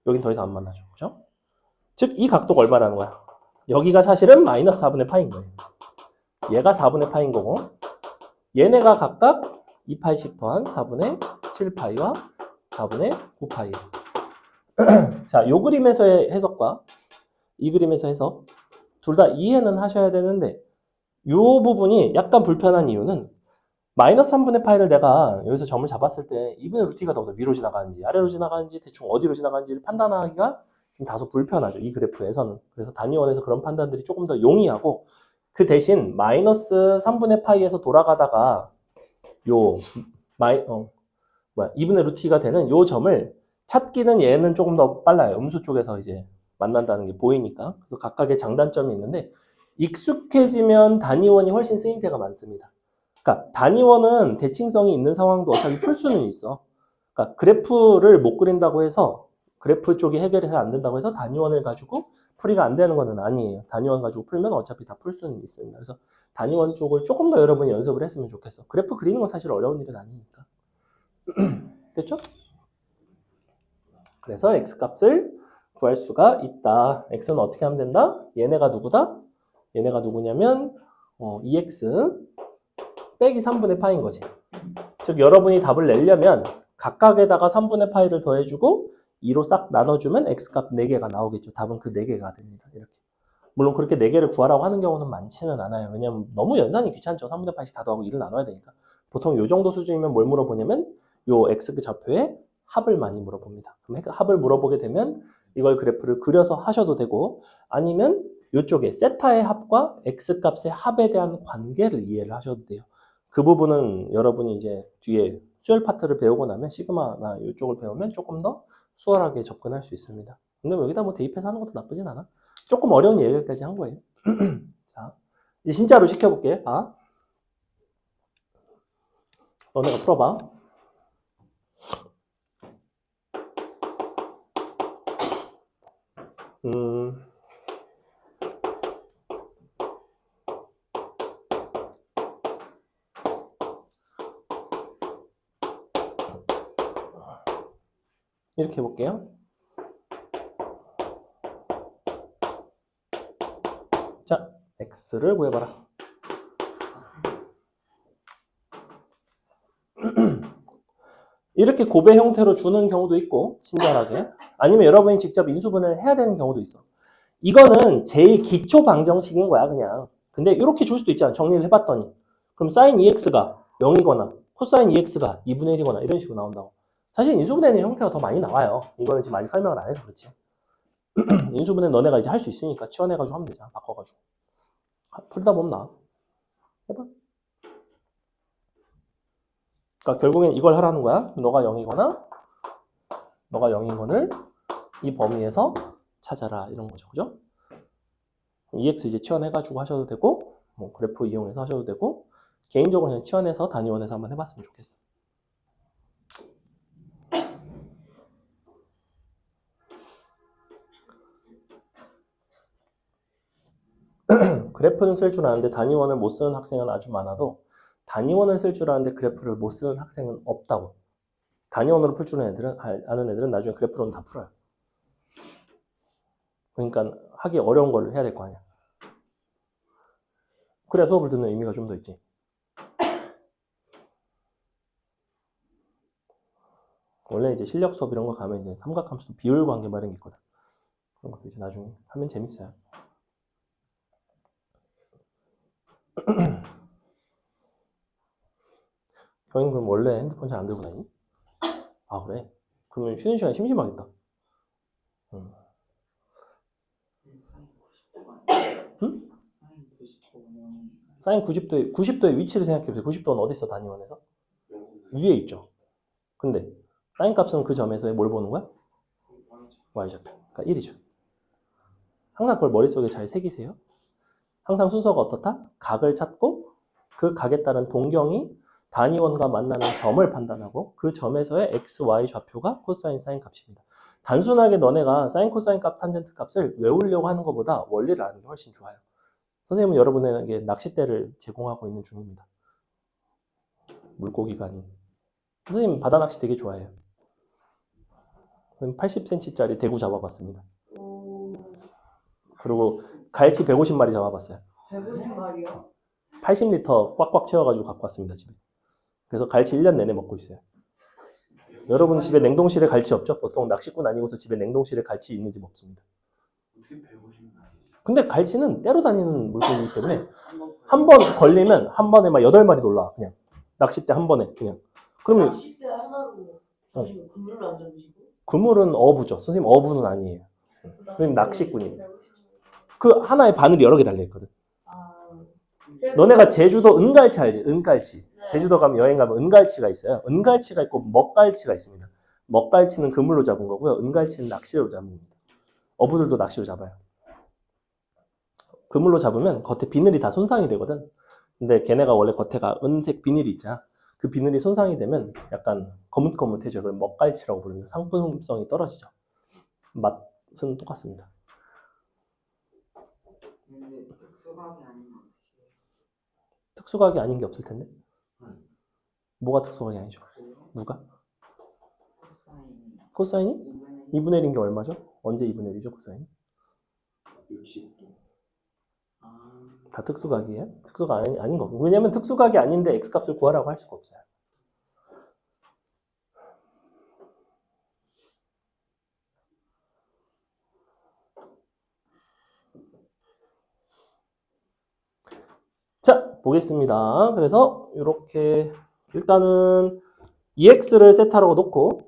여긴 더 이상 안 만나죠. 그죠? 즉 이 각도가 얼마라는 거야? 여기가 사실은 마이너스 4분의 파인 거예요. 얘가 4분의 파인 거고 얘네가 각각 2파이씩 더한 4분의 7파이와 4분의 9파이. 자, 요 그림에서의 해석과 이 그림에서 해석 둘 다 이해는 하셔야 되는데 요 부분이 약간 불편한 이유는 마이너스 3분의 파이를 내가 여기서 점을 잡았을 때 2분의 루트가 더 위로 지나가는지 아래로 지나가는지 대충 어디로 지나가는지를 판단하기가 좀 다소 불편하죠. 이 그래프에서는. 그래서 단위원에서 그런 판단들이 조금 더 용이하고 그 대신 마이너스 3분의 파이에서 돌아가다가 요 2분의 루트가 되는 요 점을 찾기는 얘는 조금 더 빨라요. 음수 쪽에서 이제 만난다는 게 보이니까. 그래서 각각의 장단점이 있는데 익숙해지면 단위원이 훨씬 쓰임새가 많습니다. 그러니까 단위원은 대칭성이 있는 상황도 어차피 풀 수는 있어. 그러니까 그래프를 못 그린다고 해서 그래프 쪽이 해결이 안 된다고 해서 단위원을 가지고 풀이가 안 되는 건 아니에요. 단위원 가지고 풀면 어차피 다 풀 수는 있습니다. 그래서 단위원 쪽을 조금 더 여러분이 연습을 했으면 좋겠어. 그래프 그리는 건 사실 어려운 일은 아니니까. 됐죠? 그래서 x값을 구할 수가 있다. x는 어떻게 하면 된다? 얘네가 누구다? 얘네가 누구냐면 2x 빼기 3분의 파인 거지. 즉 여러분이 답을 내려면 각각에다가 3분의 파이를 더해주고 2로 싹 나눠주면 x값 4개가 나오겠죠. 답은 그 4개가 됩니다. 이렇게. 물론 그렇게 4개를 구하라고 하는 경우는 많지는 않아요. 왜냐면 너무 연산이 귀찮죠. 3분의 파이씩 다 더하고 2를 나눠야 되니까. 보통 요 정도 수준이면 뭘 물어보냐면 요 x 그 좌표에 합을 많이 물어봅니다. 그럼 합을 물어보게 되면 이걸 그래프를 그려서 하셔도 되고 아니면 이쪽에 세타의 합과 x 값의 합에 대한 관계를 이해를 하셔도 돼요. 그 부분은 여러분이 이제 뒤에 수열 파트를 배우고 나면 시그마나 이쪽을 배우면 조금 더 수월하게 접근할 수 있습니다. 근데 뭐 여기다 뭐 대입해서 하는 것도 나쁘진 않아. 조금 어려운 얘기까지 한 거예요. 자, 이제 진짜로 시켜볼게. 봐. 너네가 풀어봐. 이렇게 해볼게요. 자, x를 구해봐라. 이렇게 고배 형태로 주는 경우도 있고 친절하게 아니면 여러분이 직접 인수분해를 해야 되는 경우도 있어. 이거는 제일 기초 방정식인 거야 그냥. 근데 이렇게 줄 수도 있잖아. 정리를 해봤더니 그럼 sin 2x가 0이거나 코사인 2x가 2분의 1이거나 이런 식으로 나온다고. 사실 인수분해는 형태가 더 많이 나와요. 이거는 지금 아직 설명을 안 해서 그렇지. 인수분해 너네가 이제 할 수 있으니까 치환해가지고 하면 되잖아. 바꿔가지고 풀다 보면 나. 해봐. 그러니까 결국엔 이걸 하라는 거야. 너가 0이거나 너가 0인 거를 이 범위에서 찾아라 이런 거죠. 그죠? EX 이제 치환해가지고 하셔도 되고 뭐 그래프 이용해서 하셔도 되고 개인적으로 그냥 치환해서 단위원에서 한번 해봤으면 좋겠어. 그래프는 쓸 줄 아는데 단위원을 못 쓰는 학생은 아주 많아도 단위원을 쓸 줄 아는데 그래프를 못 쓰는 학생은 없다고. 단위원으로 풀 줄 아는 애들은 나중에 그래프로는 다 풀어요. 그러니까 하기 어려운 걸 해야 될 거 아니야. 그래야 수업을 듣는 의미가 좀 더 있지. 원래 이제 실력 수업 이런 거 가면 이제 삼각함수 비율 관계 뭐 이런 게 있거든. 그런 것도 이제 나중에 하면 재밌어요. 형님 그럼 원래 핸드폰 잘 안 들고 다니니? 아 그래? 그러면 쉬는 시간에 심심하겠다. 응? 사인 90도의 위치를 생각해보세요. 90도는 어디 있어, 단위원에서? 위에 있죠. 근데 사인 값은 그 점에서 뭘 보는 거야? y좌표. 그러니까 1이죠. 항상 그걸 머릿속에 잘 새기세요. 항상 순서가 어떻다? 각을 찾고 그 각에 따른 동경이 단위원과 만나는 점을 판단하고 그 점에서의 x, y 좌표가 코사인, 사인 값입니다. 단순하게 너네가 사인, 코사인 값, 탄젠트 값을 외우려고 하는 것보다 원리를 아는 게 훨씬 좋아요. 선생님은 여러분에게 낚싯대를 제공하고 있는 중입니다. 물고기가 아닌. 선생님 바다 낚시 되게 좋아해요. 80cm짜리 대구 잡아봤습니다. 그리고 갈치 150마리 잡아봤어요. 150마리요? 80리터 꽉꽉 채워가지고 갖고 왔습니다, 집에. 그래서 갈치 1년 내내 먹고 있어요. 여러분 집에 냉동실에 갈치 없죠? 보통 낚시꾼 아니고서 집에 냉동실에 갈치 있는 집 없습니다. 어떻게 150마리? 근데 갈치는 때로 다니는 물고기이기 때문에 한 번 걸리면 한 번에 막 8마리 놀라. 그냥 낚싯대 한 번에 그냥. 그러면 낚싯대 하나로 잡으시고 그물로 안 잡으시고? 그물은 어부죠. 선생님 어부는 아니에요. 선생님 낚시꾼이에요. 그 하나에 바늘이 여러 개 달려있거든. 아, 너네가 제주도 은갈치 알지? 은갈치. 네. 제주도 가면 여행 가면 은갈치가 있어요. 은갈치가 있고 먹갈치가 있습니다. 먹갈치는 그물로 잡은 거고요. 은갈치는 낚시로 잡은 겁니다. 어부들도 낚시로 잡아요. 그물로 잡으면 겉에 비늘이 다 손상이 되거든. 근데 걔네가 원래 겉에가 은색 비늘이 있잖아. 그 비늘이 손상이 되면 약간 거뭇거뭇해져요. 그걸 먹갈치라고 부릅니다. 상품성이 떨어지죠. 맛은 똑같습니다. 근데 특수각이 아니면 어떻게 특수각이 아닌 게 없을 텐데. 뭐가 특수각이 아니죠? 누가? 코사인이 코사인이? 2분의 2분의 1인 게 얼마죠? 언제 2분의 1이죠, 코사인이? 60도. 다 특수각이에요? 특수각 아닌 거고. 왜냐면 특수각이 아닌데 x값을 구하라고 할 수가 없어요. 자, 보겠습니다. 그래서 이렇게 일단은 EX를 세타라고 놓고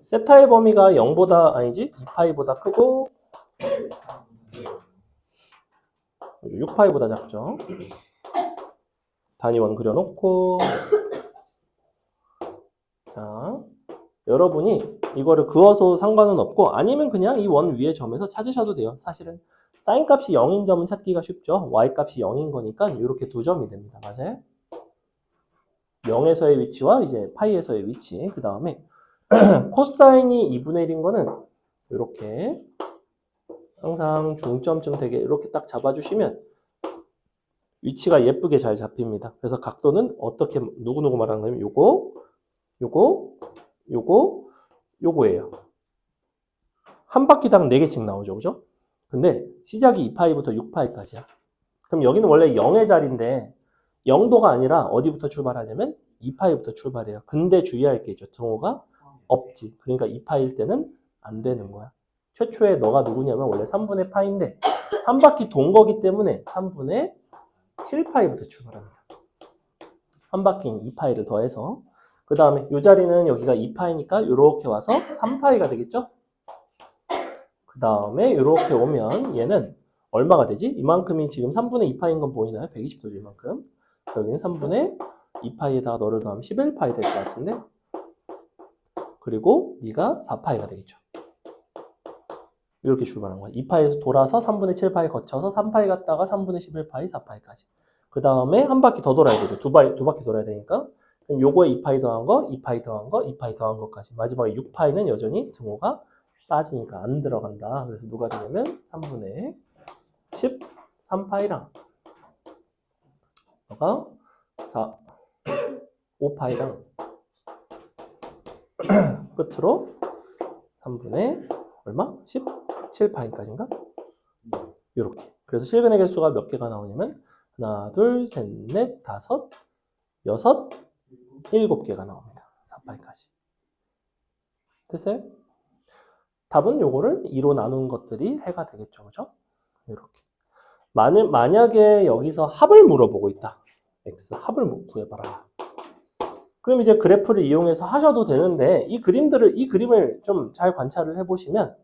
세타의 범위가 0보다 아니지? 2파이보다 크고 6파이보다 작죠. 단위원 그려놓고 자, 여러분이 이거를 그어서 상관은 없고 아니면 그냥 이 원 위에 점에서 찾으셔도 돼요. 사실은 사인 값이 0인 점은 찾기가 쉽죠. y 값이 0인 거니까 이렇게 두 점이 됩니다. 맞아요? 0에서의 위치와 이제 파이에서의 위치. 그 다음에 코사인이 2분의 1인 거는 이렇게 항상 중점쯤 되게 이렇게 딱 잡아주시면 위치가 예쁘게 잘 잡힙니다. 그래서 각도는 어떻게 누구누구 말하는 거냐면 요거예요. 한 바퀴당 4개씩 나오죠. 그죠? 근데 시작이 2파이부터 6파이까지야. 그럼 여기는 원래 0의 자리인데 0도가 아니라 어디부터 출발하냐면 2파이부터 출발해요. 근데 주의할 게 있죠. 등호가 없지. 그러니까 2파일 때는 안 되는 거야. 최초에 너가 누구냐면 원래 3분의 파인데 한 바퀴 돈 거기 때문에 3분의 7파이부터 출발합니다. 한 바퀴는 2파이를 더해서 그 다음에 이 자리는 여기가 2파이니까 이렇게 와서 3파이가 되겠죠? 그 다음에 이렇게 오면 얘는 얼마가 되지? 이만큼이 지금 3분의 2파이인 건 보이나요? 120도죠 이만큼. 여기는 3분의 2파이에다가 너를 더하면 11파이 될 것 같은데 그리고 네가 4파이가 되겠죠. 이렇게 출발한 거야. 2파이에서 돌아서 3분의 7파이 거쳐서 3파이 갔다가 3분의 11파이, 4파이까지. 그 다음에 한 바퀴 더 돌아야 되죠. 두 바퀴 돌아야 되니까. 그럼 요거에 2파이 더한 거, 2파이 더한 거, 2파이 더한 것까지. 마지막에 6파이는 여전히 등호가 빠지니까 안 들어간다. 그래서 누가 되냐면 3분의 13파이랑 너가 5파이랑 끝으로 3분의 얼마? 17파이까지인가? 이렇게. 그래서 실근의 개수가 몇 개가 나오냐면 하나, 둘, 셋, 넷, 다섯, 여섯, 7개가 나옵니다. 4파이까지. 됐어요? 답은 요거를 2로 나눈 것들이 해가 되겠죠. 그죠? 이렇게. 만약에 여기서 합을 물어보고 있다. x 합을 구해봐라. 그럼 이제 그래프를 이용해서 하셔도 되는데 이 그림을 좀 잘 관찰을 해보시면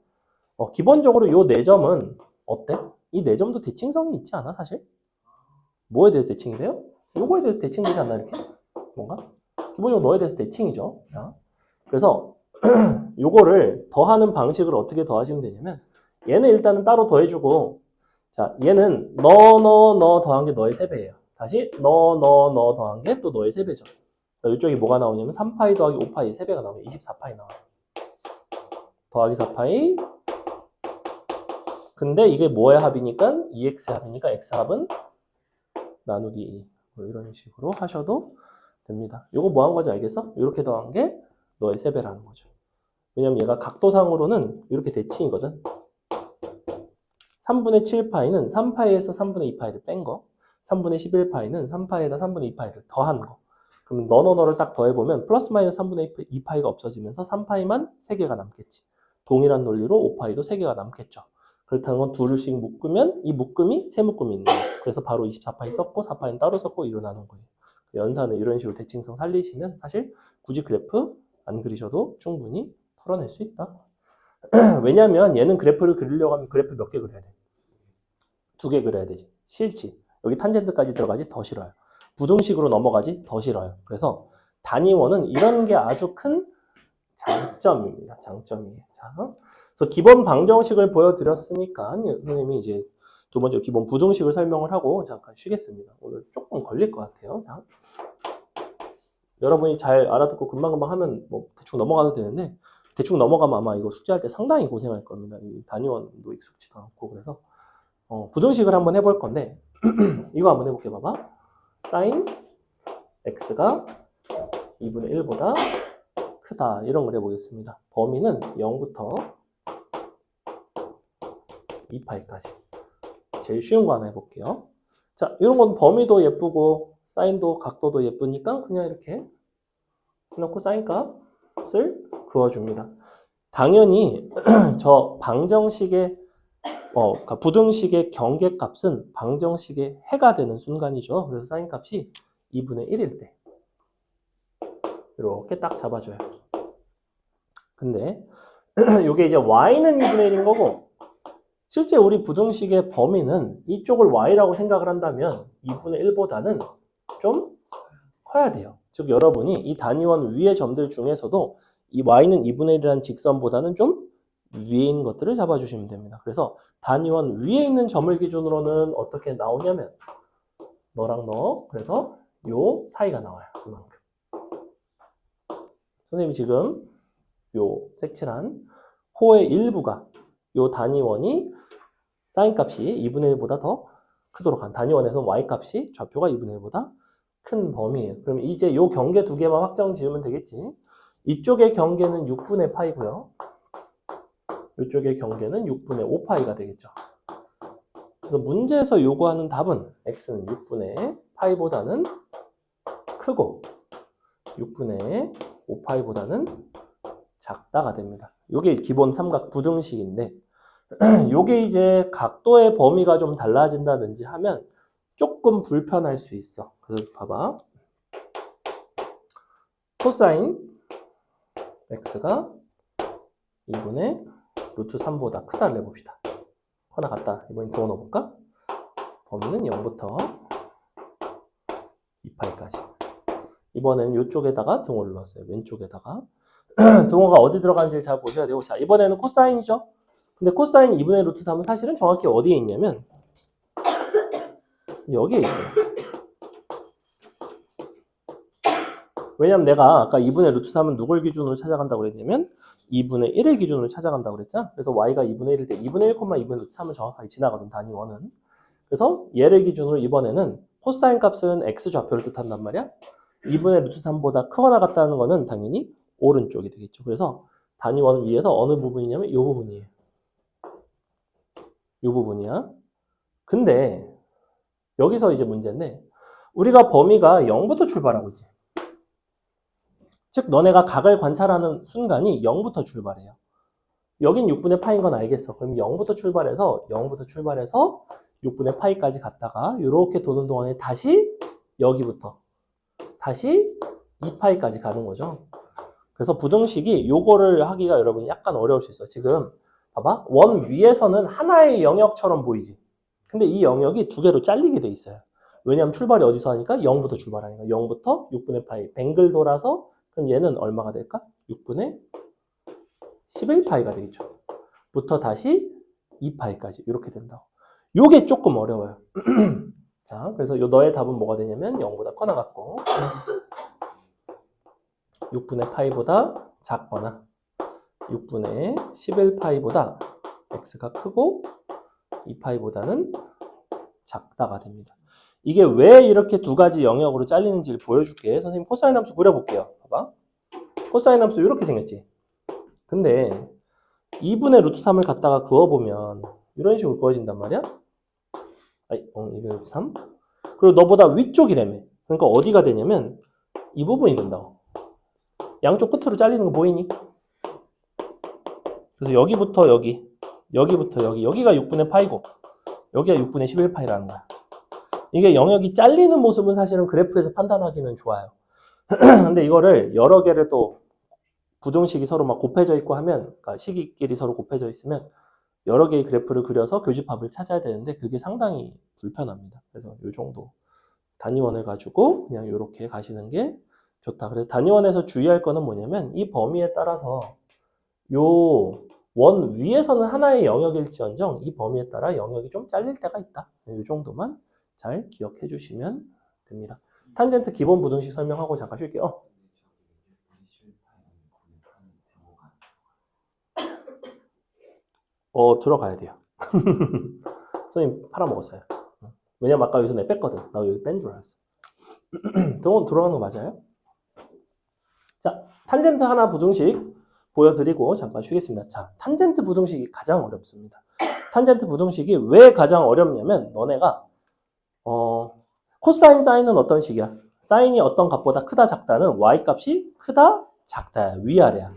기본적으로 요 4점은 어때? 이 4점도 대칭성이 있지 않아 사실? 뭐에 대해서 대칭이 돼요? 요거에 대해서 대칭되지 않나 이렇게? 뭔가? 기본적으로 너에 대해서 대칭이죠. 자, 그래서 요거를 더하는 방식을 어떻게 더하시면 되냐면 얘는 일단은 따로 더해주고 자 얘는 너 더한 게 너의 3배예요. 다시 너 더한 게 또 너의 3배죠. 이쪽에 뭐가 나오냐면 3파이 더하기 5파이 3배가 나오면 24파이 나와요. 더하기 4파이 근데 이게 뭐의 합이니까 2x의 합이니까 x합은 나누기 2 뭐 이런 식으로 하셔도 됩니다. 요거 뭐 한 거지 알겠어? 이렇게 더한 게 너의 3배라는 거죠. 왜냐면 얘가 각도상으로는 이렇게 대칭이거든. 3분의 7파이는 3파이에서 3분의 2파이를 뺀 거. 3분의 11파이는 3파이에다 3분의 2파이를 더한 거. 그럼 너를 딱 더해보면 플러스 마이너스 3분의 2파이가 없어지면서 3파이만 3개가 남겠지. 동일한 논리로 5파이도 3개가 남겠죠. 그렇다는 건 둘씩 묶으면 이 묶음이 세 묶음이 있는 거예요. 그래서 바로 24파이 썼고 4파이는 따로 썼고 일어나는 거예요. 연산을 이런 식으로 대칭성 살리시면 사실 굳이 그래프 안 그리셔도 충분히 풀어낼 수 있다. 왜냐면 얘는 그래프를 그리려고 하면 그래프 몇 개 그려야 돼? 2개 그려야 되지. 싫지. 여기 탄젠트까지 들어가지 더 싫어요. 부등식으로 넘어가지 더 싫어요. 그래서 단위원은 이런 게 아주 큰 장점입니다. 장점이에요. 자, 그래서 기본 방정식을 보여드렸으니까 선생님이 이제 두 번째 기본 부등식을 설명을 하고 잠깐 쉬겠습니다. 오늘 조금 걸릴 것 같아요. 자, 여러분이 잘 알아듣고 금방금방 하면 뭐 대충 넘어가도 되는데 대충 넘어가면 아마 이거 숙제할 때 상당히 고생할 겁니다. 이 단위원도 익숙지도 않고 그래서 부등식을 한번 해볼 건데 이거 한번 해볼게 봐봐. sin x가 2분의 1보다 크다 이런 걸 해보겠습니다. 범위는 0부터 2파이까지 제일 쉬운 거 하나 해볼게요. 자, 이런 건 범위도 예쁘고 사인도 각도도 예쁘니까 그냥 이렇게 해놓고 사인 값을 그어줍니다. 당연히 저 방정식의 그러니까 부등식의 경계값은 방정식의 해가 되는 순간이죠. 그래서 사인 값이 2분의 1일 때 이렇게 딱 잡아줘요. 근데 이게 이제 y는 2분의 1인 거고 실제 우리 부등식의 범위는 이쪽을 y라고 생각을 한다면 2분의 1보다는 좀 커야 돼요. 즉 여러분이 이 단위원 위의 점들 중에서도 이 y는 2분의 1이라는 직선보다는 좀 위에 있는 것들을 잡아주시면 됩니다. 그래서 단위원 위에 있는 점을 기준으로는 어떻게 나오냐면 너랑 너 그래서 요 사이가 나와요. 그만큼. 선생님이 지금 요 색칠한 호의 일부가 요 단위원이 사인 값이 2분의 1보다 더 크도록 한 단위원에서 y 값이 좌표가 2분의 1보다 큰 범위예요. 그럼 이제 요 경계 두 개만 확정 지으면 되겠지. 이쪽의 경계는 6분의 파이고요. 이쪽의 경계는 6분의 5파이가 되겠죠. 그래서 문제에서 요구하는 답은 x는 6분의 파이보다는 크고 6분의 5파이보다는 작다가 됩니다. 요게 기본 삼각 부등식인데 요게 이제 각도의 범위가 좀 달라진다든지 하면 조금 불편할 수 있어. 그래서 봐봐. 코사인 x가 2분의 루트 3보다 크다를 해봅시다. 하나 같다. 이번엔 더 넣어볼까? 범위는 0부터 2파이까지. 이번엔 이쪽에다가 등호를 넣었어요. 왼쪽에다가. 등호가 어디 들어가는지 잘 보셔야 되고. 자, 이번에는 코사인이죠. 근데 코사인 2분의 루트 3은 사실은 정확히 어디에 있냐면 여기에 있어요. 왜냐면 내가 아까 2분의 루트 3은 누굴 기준으로 찾아간다고 그랬냐면 2분의 1을 기준으로 찾아간다고 그랬죠. 그래서 y가 2분의 1일 때 2분의 1, 2분의 루트 3은 정확하게 지나가던 단위원은. 그래서 얘를 기준으로 이번에는 코사인 값은 x 좌표를 뜻한단 말이야. 2분의 루트 3보다 크거나 같다는 거는 당연히 오른쪽이 되겠죠. 그래서 단위원 위에서 어느 부분이냐면 이 부분이에요. 이 부분이야. 근데 여기서 이제 문제인데 우리가 범위가 0부터 출발하고 있지. 즉 너네가 각을 관찰하는 순간이 0부터 출발해요. 여긴 6분의 파인 건 알겠어. 그럼 0부터 출발해서 6분의 파이까지 갔다가 이렇게 도는 동안에 다시 여기부터 다시 2파이까지 가는 거죠. 그래서 부등식이 요거를 하기가 여러분 약간 어려울 수 있어요. 지금 봐봐. 원 위에서는 하나의 영역처럼 보이지. 근데 이 영역이 두 개로 잘리게 돼 있어요. 왜냐하면 출발이 어디서 하니까 0부터 출발하니까 0부터 6분의 파이 뱅글 돌아서 그럼 얘는 얼마가 될까? 6분의 11파이가 되겠죠. 부터 다시 2파이까지 이렇게 된다고. 요게 조금 어려워요. 자, 그래서 요 너의 답은 뭐가 되냐면 0보다 커나 같고 6분의 파이보다 작거나 6분의 11파이보다 x가 크고 2파이보다는 작다가 됩니다. 이게 왜 이렇게 두 가지 영역으로 잘리는지를 보여줄게. 선생님 코사인 함수 그려볼게요. 봐봐. 코사인 함수 이렇게 생겼지. 근데 2분의 루트 3을 갖다가 그어보면 이런 식으로 그어진단 말이야. 2분의 루트 3. 그리고 너보다 위쪽이라며. 그러니까 어디가 되냐면 이 부분이 된다고. 양쪽 끝으로 잘리는 거 보이니? 그래서 여기부터 여기, 여기부터 여기, 여기가 6분의 파이고 여기가 6분의 11파이라는 거야. 이게 영역이 잘리는 모습은 사실은 그래프에서 판단하기는 좋아요. 근데 이거를 여러 개를 또 부등식이 서로 막 곱해져 있고 하면, 그러니까 식이끼리 서로 곱해져 있으면 여러 개의 그래프를 그려서 교집합을 찾아야 되는데 그게 상당히 불편합니다. 그래서 이 정도 단위원을 가지고 그냥 이렇게 가시는 게 좋다. 그래서 단위원에서 주의할 거는 뭐냐면 이 범위에 따라서 요 원 위에서는 하나의 영역일지언정 이 범위에 따라 영역이 좀 잘릴 때가 있다. 이 정도만 잘 기억해 주시면 됩니다. 탄젠트 기본 부등식 설명하고 잠깐 쉴게요. 들어가야 돼요. 선생님 팔아먹었어요. 왜냐면 아까 여기서 내가 뺐거든. 나 여기 뺀 줄 알았어. 들어가는 거 맞아요? 자, 탄젠트 하나 부등식 보여드리고 잠깐 쉬겠습니다. 자, 탄젠트 부등식이 가장 어렵습니다. 탄젠트 부등식이 왜 가장 어렵냐면 너네가 코사인 사인은 어떤 식이야? 사인이 어떤 값보다 크다 작다는 y값이 크다 작다야. 위아래야.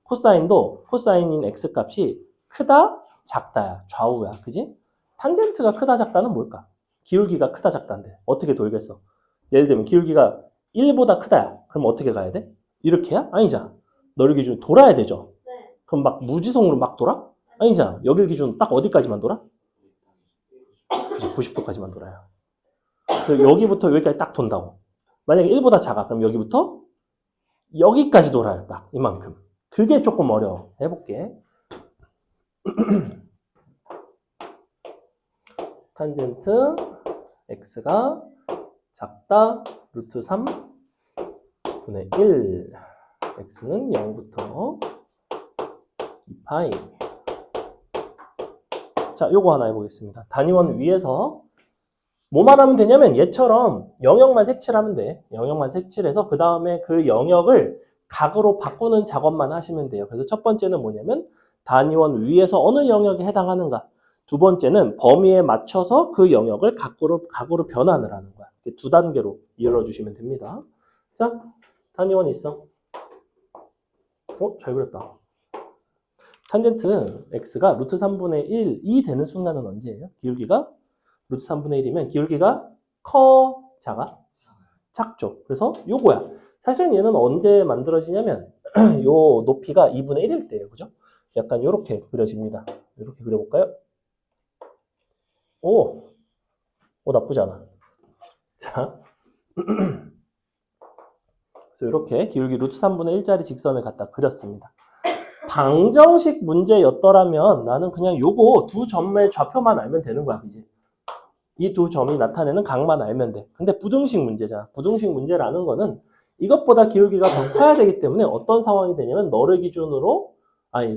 코사인도 코사인인 x값이 크다 작다야. 좌우야. 그지? 탄젠트가 크다 작다는 뭘까? 기울기가 크다 작다인데 어떻게 돌겠어? 예를 들면 기울기가 1보다 크다야. 그럼 어떻게 가야 돼? 이렇게야? 아니잖아. 너를 기준 돌아야 되죠. 네. 그럼 막 무지성으로 막 돌아? 아니잖아. 여길 기준 딱 어디까지만 돌아? 90도까지만 돌아요. 그래서 여기부터 여기까지 딱 돈다고. 만약에 1보다 작아. 그럼 여기부터 여기까지 돌아요. 딱 이만큼. 그게 조금 어려워. 해볼게. 탄젠트 x가 작다 루트 3분의 1 x는 0부터 2파이. 자, 요거 하나 해보겠습니다. 단위원 위에서 뭐만 하면 되냐면 얘처럼 영역만 색칠하면 돼. 영역만 색칠해서 그 다음에 그 영역을 각으로 바꾸는 작업만 하시면 돼요. 그래서 첫 번째는 뭐냐면 단위원 위에서 어느 영역에 해당하는가. 두 번째는 범위에 맞춰서 그 영역을 각으로 변환을 하는 거야. 이렇게 두 단계로 이뤄주시면 됩니다. 자, 단위원 있어. 잘 그렸다. 탄젠트 x가 루트 3분의 1이 되는 순간은 언제예요? 기울기가 루트 3분의 1이면 기울기가 커, 작아? 작죠. 그래서 요거야. 사실은 얘는 언제 만들어지냐면 요 높이가 2분의 1일 때예요. 그죠? 약간 요렇게 그려집니다. 이렇게 그려볼까요? 나쁘지 않아. 자. 그래서 이렇게 기울기 루트 3분의 1짜리 직선을 갖다 그렸습니다. 방정식 문제였더라면 나는 그냥 요거 두 점의 좌표만 알면 되는 거야. 이제 이 두 점이 나타내는 각만 알면 돼. 근데 부등식 문제잖아. 부등식 문제라는 거는 이것보다 기울기가 더 커야 되기 때문에 어떤 상황이 되냐면 너를 기준으로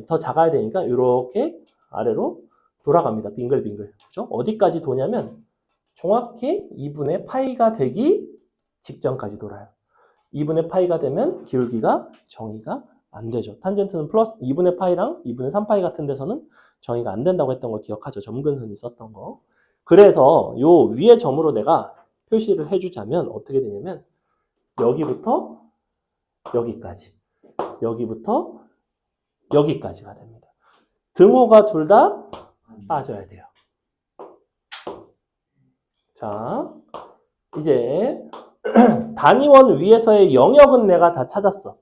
더 작아야 되니까 이렇게 아래로 돌아갑니다. 빙글빙글. 그죠? 어디까지 도냐면 정확히 2분의 파이가 되기 직전까지 돌아요. 2분의 파이가 되면 기울기가 정의가 안 되죠. 탄젠트는 플러스 2분의 파이랑 2분의 3파이 같은 데서는 정의가 안 된다고 했던 거 기억하죠? 점근선이 썼던 거. 그래서 요 위에 점으로 내가 표시를 해주자면 어떻게 되냐면 여기부터 여기까지, 여기부터 여기까지가 됩니다. 등호가 둘 다 빠져야 돼요. 자, 이제 단위원 위에서의 영역은 내가 다 찾았어.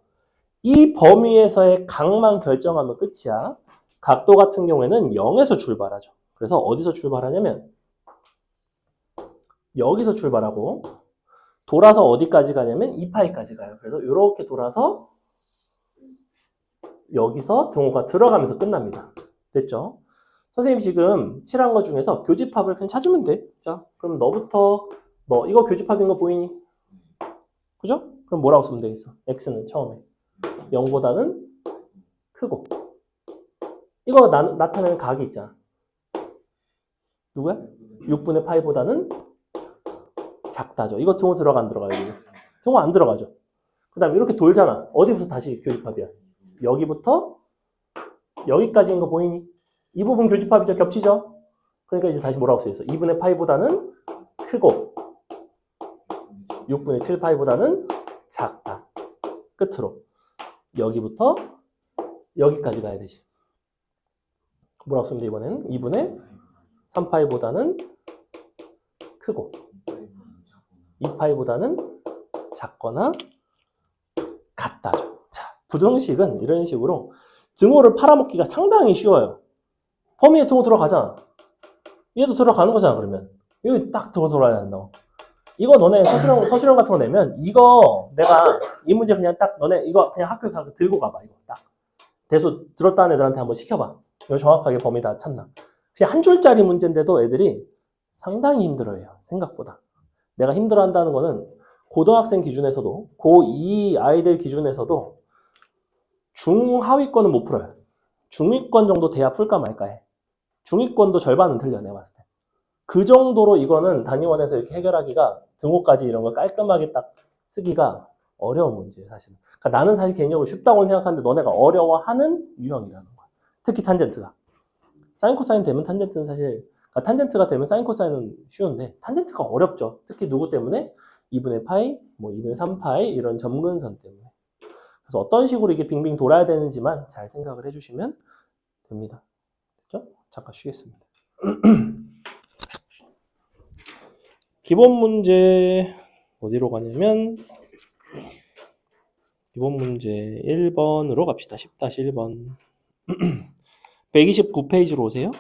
이 범위에서의 각만 결정하면 끝이야. 각도 같은 경우에는 0에서 출발하죠. 그래서 어디서 출발하냐면 여기서 출발하고 돌아서 어디까지 가냐면 2파이까지 가요. 그래서 이렇게 돌아서 여기서 등호가 들어가면서 끝납니다. 됐죠? 선생님 지금 칠한 거 중에서 교집합을 그냥 찾으면 돼. 자, 그럼 너부터 너 이거 교집합인 거 보이니? 그죠? 그럼 뭐라고 쓰면 되겠어? x는 처음에 0보다는 크고 이거 나타내는 각이 있잖아. 누구야? 6분의 파이보다는 작다죠. 이거 등호 들어가 안 들어가요? 여기? 등호 안 들어가죠. 그 다음에 이렇게 돌잖아. 어디부터 다시 교집합이야? 여기부터 여기까지인 거 보이니? 이 부분 교집합이죠. 겹치죠? 그러니까 이제 다시 뭐라고 써있어? 2분의 파이보다는 크고 6분의 7파이보다는 작다. 끝으로 여기부터 여기까지 가야 되지. 뭐라고 쓰면 돼 이번에는? 2분의 3파이보다는 크고 2파이보다는 작거나 같다죠. 자, 부등식은 이런 식으로 등호를 팔아먹기가 상당히 쉬워요. 범위에 등호 들어가잖아. 얘도 들어가는 거잖아. 그러면 여기 딱 등호 들어가야 된다고. 이거 너네 서술형 같은 거 내면 이거 내가 이 문제 그냥 딱 너네 이거 그냥 학교에 가서 들고 가봐. 이거 딱 대수 들었다는 애들한테 한번 시켜봐. 이거 정확하게 범위 다 찾나. 그냥 한 줄짜리 문제인데도 애들이 상당히 힘들어해요. 생각보다. 내가 힘들어한다는 거는 고등학생 기준에서도 고2 아이들 기준에서도 중하위권은 못 풀어요. 중위권 정도 돼야 풀까 말까 해. 중위권도 절반은 틀려 내가 봤을 때. 그 정도로 이거는 단위원에서 이렇게 해결하기가 등호까지 이런 걸 깔끔하게 딱 쓰기가 어려운 문제예요 사실은. 그러니까 나는 사실 개인적으로 쉽다고 생각하는데 너네가 어려워하는 유형이라는 거야. 특히 탄젠트가. 사인 코사인 되면 탄젠트는 사실 그러니까 탄젠트가 되면 사인 코사인은 쉬운데 탄젠트가 어렵죠. 특히 누구 때문에? 2분의 파이, 뭐 2분의 3파이 이런 점근선 때문에. 그래서 어떤 식으로 이게 빙빙 돌아야 되는지만 잘 생각을 해주시면 됩니다. 됐죠? 잠깐 쉬겠습니다. 기본 문제 어디로 가냐면 기본 문제 1번으로 갑시다. 10-1번 129페이지로 오세요.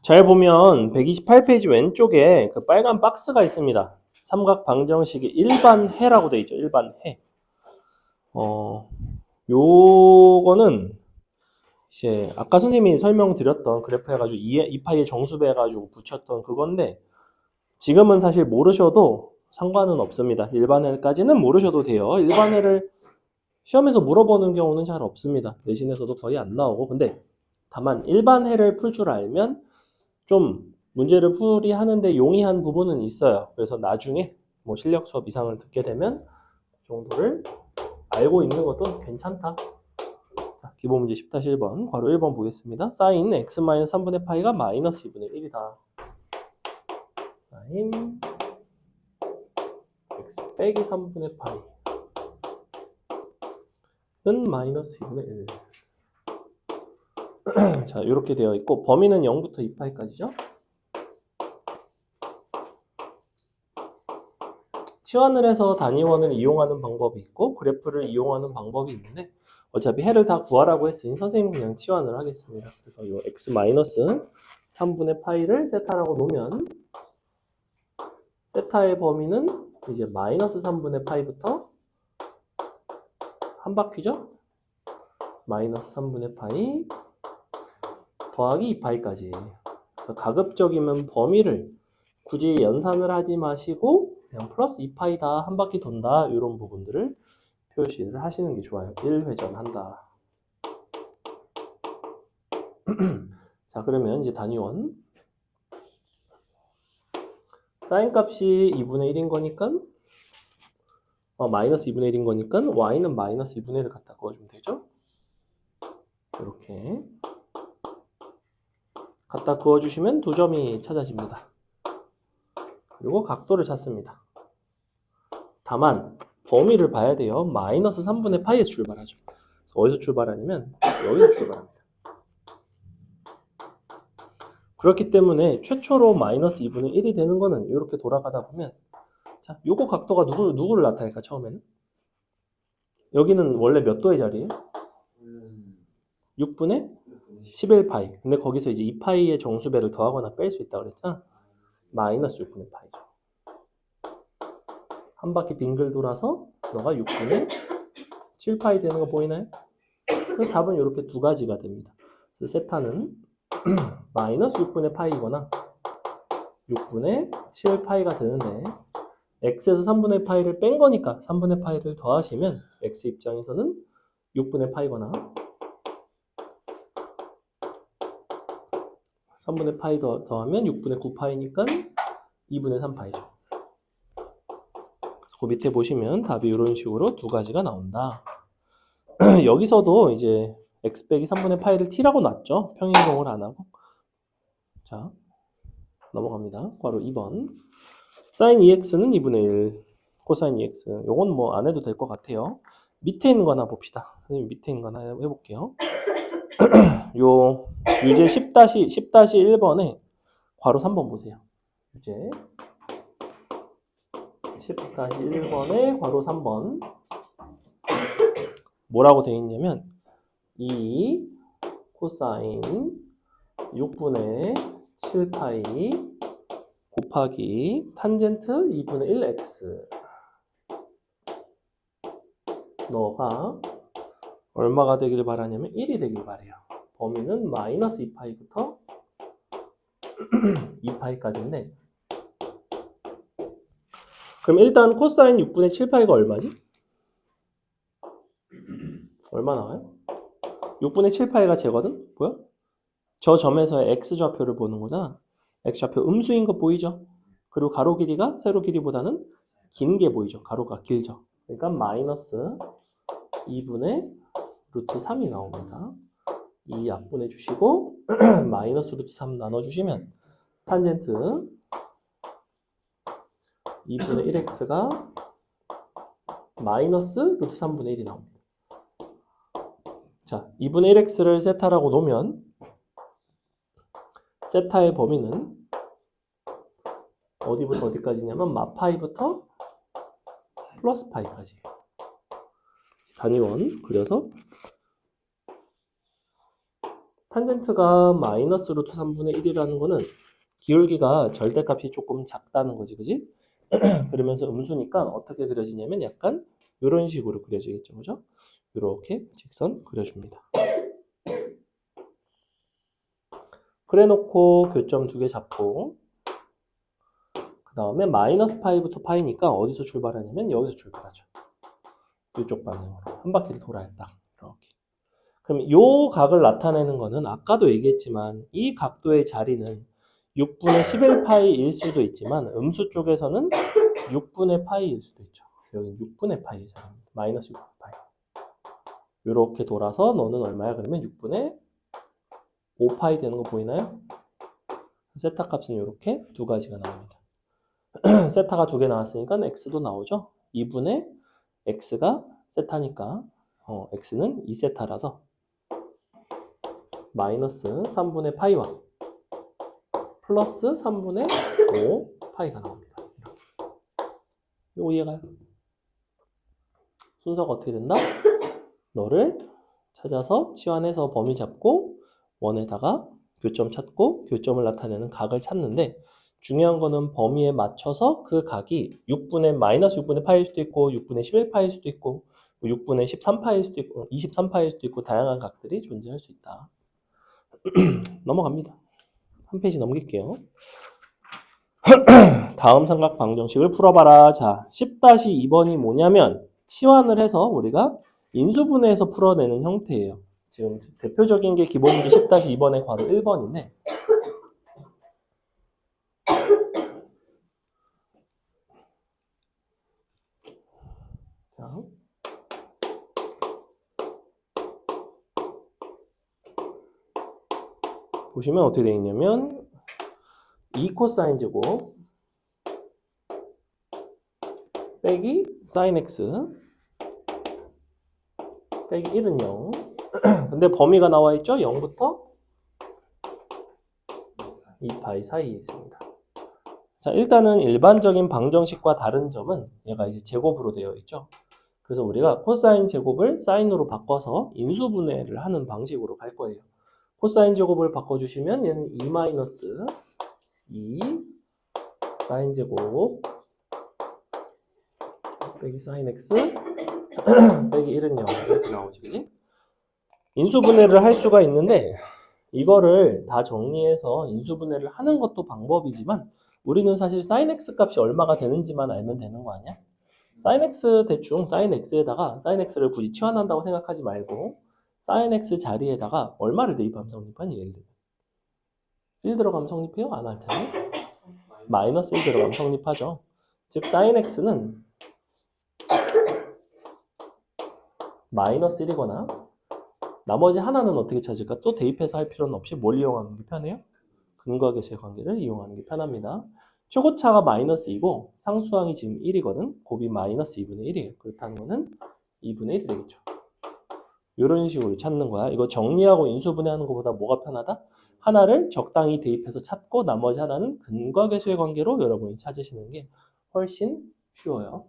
잘 보면 128페이지 왼쪽에 그 빨간 박스가 있습니다. 삼각 방정식의 일반해라고 되어 있죠. 일반해. 요거는 이제 아까 선생님이 설명드렸던 그래프 해가지고 2파이의 정수배 해가지고 붙였던 그건데 지금은 사실 모르셔도 상관은 없습니다. 일반해까지는 모르셔도 돼요. 일반해를 시험에서 물어보는 경우는 잘 없습니다. 내신에서도 거의 안 나오고 근데 다만 일반해를 풀 줄 알면 좀 문제를 풀이하는데 용이한 부분은 있어요. 그래서 나중에 뭐 실력 수업 이상을 듣게 되면 그 정도를 알고 있는 것도 괜찮다. 자, 기본 문제 10-1번 괄호 1번 보겠습니다. 사인 x-3분의 파이가 마이너스 2분의 1이다. 사인 x 빼기 3분의 파이는 마이너스 2분의 1. 자, 이렇게 되어 있고 범위는 0부터 2파이까지죠. 치환을 해서 단위원을 이용하는 방법이 있고 그래프를 이용하는 방법이 있는데 어차피 해를 다 구하라고 했으니 선생님은 그냥 치환을 하겠습니다. 그래서 이 x-3분의 파이를 세타라고 놓으면 세타의 범위는 이제 마이너스 3분의 파이부터 한 바퀴죠. 마이너스 3분의 파이 더하기 2파이까지. 그래서 가급적이면 범위를 굳이 연산을 하지 마시고 그냥 플러스 2파이다 한 바퀴 돈다 이런 부분들을 표시를 하시는 게 좋아요. 1회전 한다. 자 그러면 이제 단위원 사인 값이 2분의 1인 거니까 마이너스 2분의 1인 거니까 y는 마이너스 2분의 1을 갖다 그어주면 되죠. 이렇게 갖다 그어주시면 두 점이 찾아집니다. 그리고 각도를 찾습니다. 다만 범위를 봐야 돼요. 마이너스 3분의 파이에서 출발하죠. 그래서 어디서 출발하냐면 여기서 출발합니다. 그렇기 때문에 최초로 마이너스 2분의 1이 되는 거는 이렇게 돌아가다 보면 자, 요거 각도가 누구를 나타낼까 처음에는? 여기는 원래 몇 도의 자리예요? 6분의 11파이. 근데 거기서 이제 2파이의 정수배를 더하거나 뺄 수 있다고 그랬잖아. 마이너스 6분의 파이죠. 한 바퀴 빙글 돌아서 너가 6분의 7파이 되는 거 보이나요? 그 답은 이렇게 두 가지가 됩니다. 그래서 세타는 마이너스 6분의 파이거나 6분의 7파이가 되는데 x에서 3분의 파이를 뺀 거니까 3분의 파이를 더하시면 x 입장에서는 6분의 파이거나 3분의 파이 더하면 6분의 9파이니까 2분의 3파이죠. 그 밑에 보시면 답이 이런 식으로 두 가지가 나온다. 여기서도 이제 x 빼기 3분의 파이를 t라고 놨죠. 평행이동을 안 하고. 자, 넘어갑니다. 바로 2번. sin 2x는 2분의 1, 코사인 2x. 요건 뭐 안 해도 될 것 같아요. 밑에 있는 거 하나 봅시다. 선생님 밑에 있는 거 하나 해볼게요. 요 유제 10-1번에 괄호 3번 보세요. 유제 10-1번에 괄호 3번 뭐라고 되어 있냐면 2 코사인 6분의 7파이 곱하기 탄젠트 2분의 1x 너가 얼마가 되길 바라냐면 1이 되길 바래요. 범위는 마이너스 2파이부터 2파이까지인데 그럼 일단 코사인 6분의 7파이가 얼마지? 얼마 나와요? 6분의 7파이가 제거든? 보여? 저 점에서의 x좌표를 보는 거잖아. x좌표 음수인 거 보이죠? 그리고 가로 길이가 세로 길이보다는 긴 게 보이죠? 가로가 길죠? 그러니까 마이너스 2분의 루트 3이 나옵니다. 2 약분해 주시고 마이너스 루트 3 나눠주시면 탄젠트 2분의 1x가 마이너스 루트 3분의 1이 나옵니다. 자, 2분의 1x를 세타라고 놓으면 세타의 범위는 어디부터 어디까지냐면 마파이부터 플러스 파이까지. 단위원 그려서 탄젠트가 마이너스 루트 3분의 1이라는 거는 기울기가 절대값이 조금 작다는 거지, 그지? 그러면서 음수니까 어떻게 그려지냐면 약간 이런 식으로 그려지겠죠, 그죠? 이렇게 직선 그려줍니다. 그래놓고 교점 두 개 잡고 그 다음에 마이너스 파이부터 파이니까 어디서 출발하냐면 여기서 출발하죠. 이쪽 방향으로 한 바퀴를 돌아야 딱 이렇게. 그럼 이 각을 나타내는 거는 아까도 얘기했지만 이 각도의 자리는 6분의 11파이일 수도 있지만 음수 쪽에서는 6분의 파이일 수도 있죠. 여기 6분의 파이의 자리입니다. 마이너스 6분의 파이. 이렇게 돌아서 너는 얼마야? 그러면 6분의 5파이 되는 거 보이나요? 세타 값은 이렇게 두 가지가 나옵니다. 세타가 두 개 나왔으니까 x도 나오죠. 2분의 x가 세타니까 x는 2세타라서 마이너스 3분의 파이와 플러스 3분의 5 파이가 나옵니다. 이거 이해가요? 순서가 어떻게 된다? 너를 찾아서 치환해서 범위 잡고 원에다가 교점 찾고 교점을 나타내는 각을 찾는데 중요한 거는 범위에 맞춰서 그 각이 6분의 마이너스 6분의 파일 수도 있고 6분의 11파일 수도 있고 6분의 13파일 수도 있고 23파일 수도 있고 다양한 각들이 존재할 수 있다. 넘어갑니다. 한 페이지 넘길게요. 다음 삼각 방정식을 풀어봐라. 자, 10-2번이 뭐냐면 치환을 해서 우리가 인수분해해서 풀어내는 형태예요. 지금 대표적인 게 기본문제 10-2번의 괄호 1번인데 자, 보시면 어떻게 되어 있냐면 2 코사인 제곱 빼기 사인 x 빼기 1은 0. 근데 범위가 나와 있죠? 0부터 2파이 사이에 있습니다. 자, 일단은 일반적인 방정식과 다른 점은 얘가 이제 제곱으로 되어 있죠. 그래서 우리가 코사인 제곱을 사인으로 바꿔서 인수분해를 하는 방식으로 갈 거예요. 코사인 제곱을 바꿔주시면 얘는 2 마이너스 2 사인 제곱 빼기 사인 x 빼기 1은 0 이렇게 나오지, 그지? 인수분해를 할 수가 있는데 이거를 다 정리해서 인수분해를 하는 것도 방법이지만 우리는 사실 sin x 값이 얼마가 되는지만 알면 되는 거 아니야? sin x 대충 sin x에다가 sin x를 굳이 치환한다고 생각하지 말고 sin x 자리에다가 얼마를 대입하면 성립하니? 예를 들면 1 들어가면 성립해요? 안 할 테네? 마이너스 1 들어가면 성립하죠. 즉 sin x는 마이너스 1이거나 나머지 하나는 어떻게 찾을까? 또 대입해서 할 필요는 없이 뭘 이용하는 게 편해요? 근거와 계수의 관계를 이용하는 게 편합니다. 최고차가 마이너스 2고 상수항이 지금 1이거든. 곱이 마이너스 2분의 1이에요. 그렇다는 거는 2분의 1이 되겠죠. 이런 식으로 찾는 거야. 이거 정리하고 인수분해하는 것보다 뭐가 편하다? 하나를 적당히 대입해서 찾고 나머지 하나는 근거와 계수의 관계로 여러분이 찾으시는 게 훨씬 쉬워요.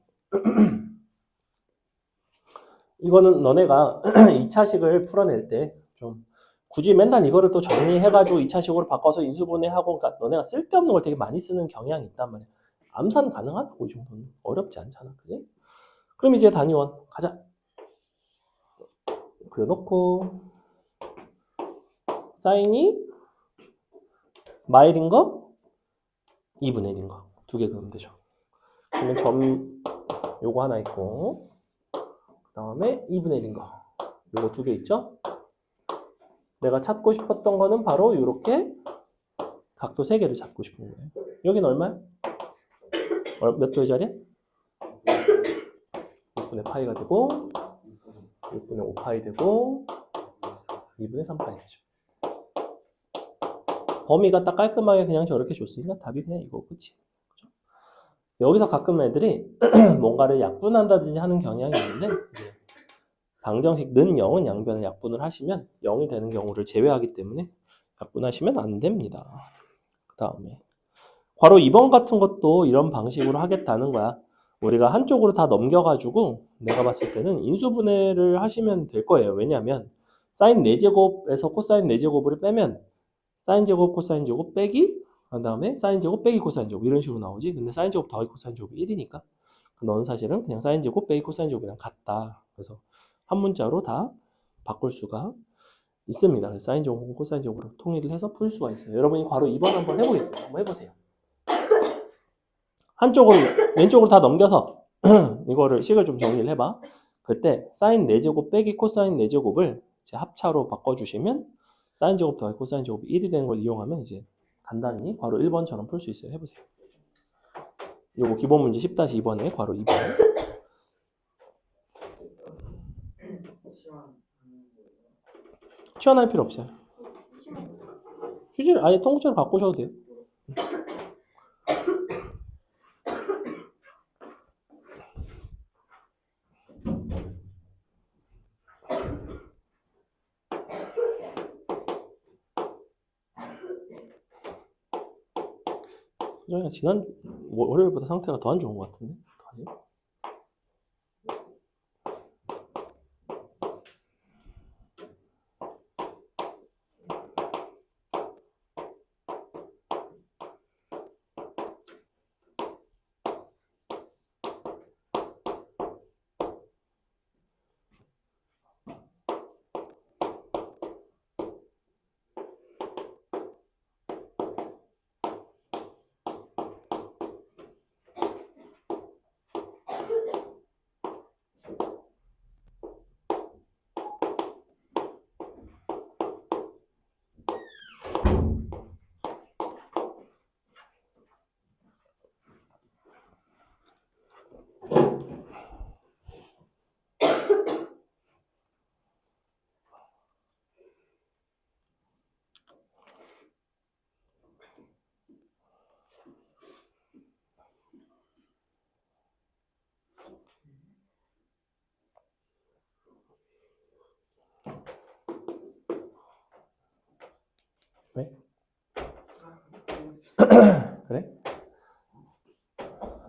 이거는 너네가 2차식을 풀어낼 때 좀 굳이 맨날 이거를 또 정리해가지고 2차식으로 바꿔서 인수분해하고, 그러니까 너네가 쓸데없는 걸 되게 많이 쓰는 경향이 있단 말이야. 암산 가능하다고 이 정도는. 어렵지 않잖아. 그지? 그럼 이제 단위원 가자. 그려놓고 사인이 마일인 거 2분의 1인 거 두 개 그리면 되죠. 그러면 점 요거 하나 있고 그 다음에 2분의 1인 거 요거 두 개 있죠. 내가 찾고 싶었던 거는 바로 이렇게 각도 3개를 찾고 싶은 거예요. 여기는 얼마야? 몇 도의 자리야? 6분의 파이가 되고 6분의 5파이 되고 2분의 3파이 되죠. 범위가 딱 깔끔하게 그냥 저렇게 줬으니까 답이 그냥 이거 그치? 그죠? 여기서 가끔 애들이 뭔가를 약분한다든지 하는 경향이 있는데 이제 방정식 는 0은 양변을 약분을 하시면 0이 되는 경우를 제외하기 때문에 약분하시면 안 됩니다. 그 다음에 괄호 2번 같은 것도 이런 방식으로 하겠다는 거야. 우리가 한쪽으로 다 넘겨가지고 내가 봤을 때는 인수분해를 하시면 될 거예요. 왜냐하면 사인 4제곱에서 코사인 4제곱을 빼면 사인 제곱, 코사인 제곱 빼기 그 다음에 사인 제곱 빼기 코사인 제곱 이런 식으로 나오지. 근데 사인 제곱 더하기 코사인 제곱이 1이니까 너는 사실은 그냥 사인 제곱 빼기 코사인 제곱이랑 같다. 그래서 한 문자로 다 바꿀 수가 있습니다. 그래서 사인 제곱, 코사인 제곱으로 통일을 해서 풀 수가 있어요. 여러분이 괄호 2번 한번 해보겠습니다. 한번 해보세요. 한쪽을 왼쪽으로 다 넘겨서 이거를 식을 좀 정리를 해봐. 그때 사인 4제곱 빼기 코사인 4제곱을 이제 합차로 바꿔주시면 사인 제곱 더하기 코사인 제곱이 1이 되는 걸 이용하면 이제 간단히 괄호 1번처럼 풀 수 있어요. 해보세요. 요거 기본 문제 10-2번에 괄호 2번. 치환할 필요 없어요. 휴지를 아예 통째로 갖고 오셔도 돼요. 소정이가 지난 월요일보다 상태가 더 안 좋은 것 같은데? 어떡하지? 왜? 그래?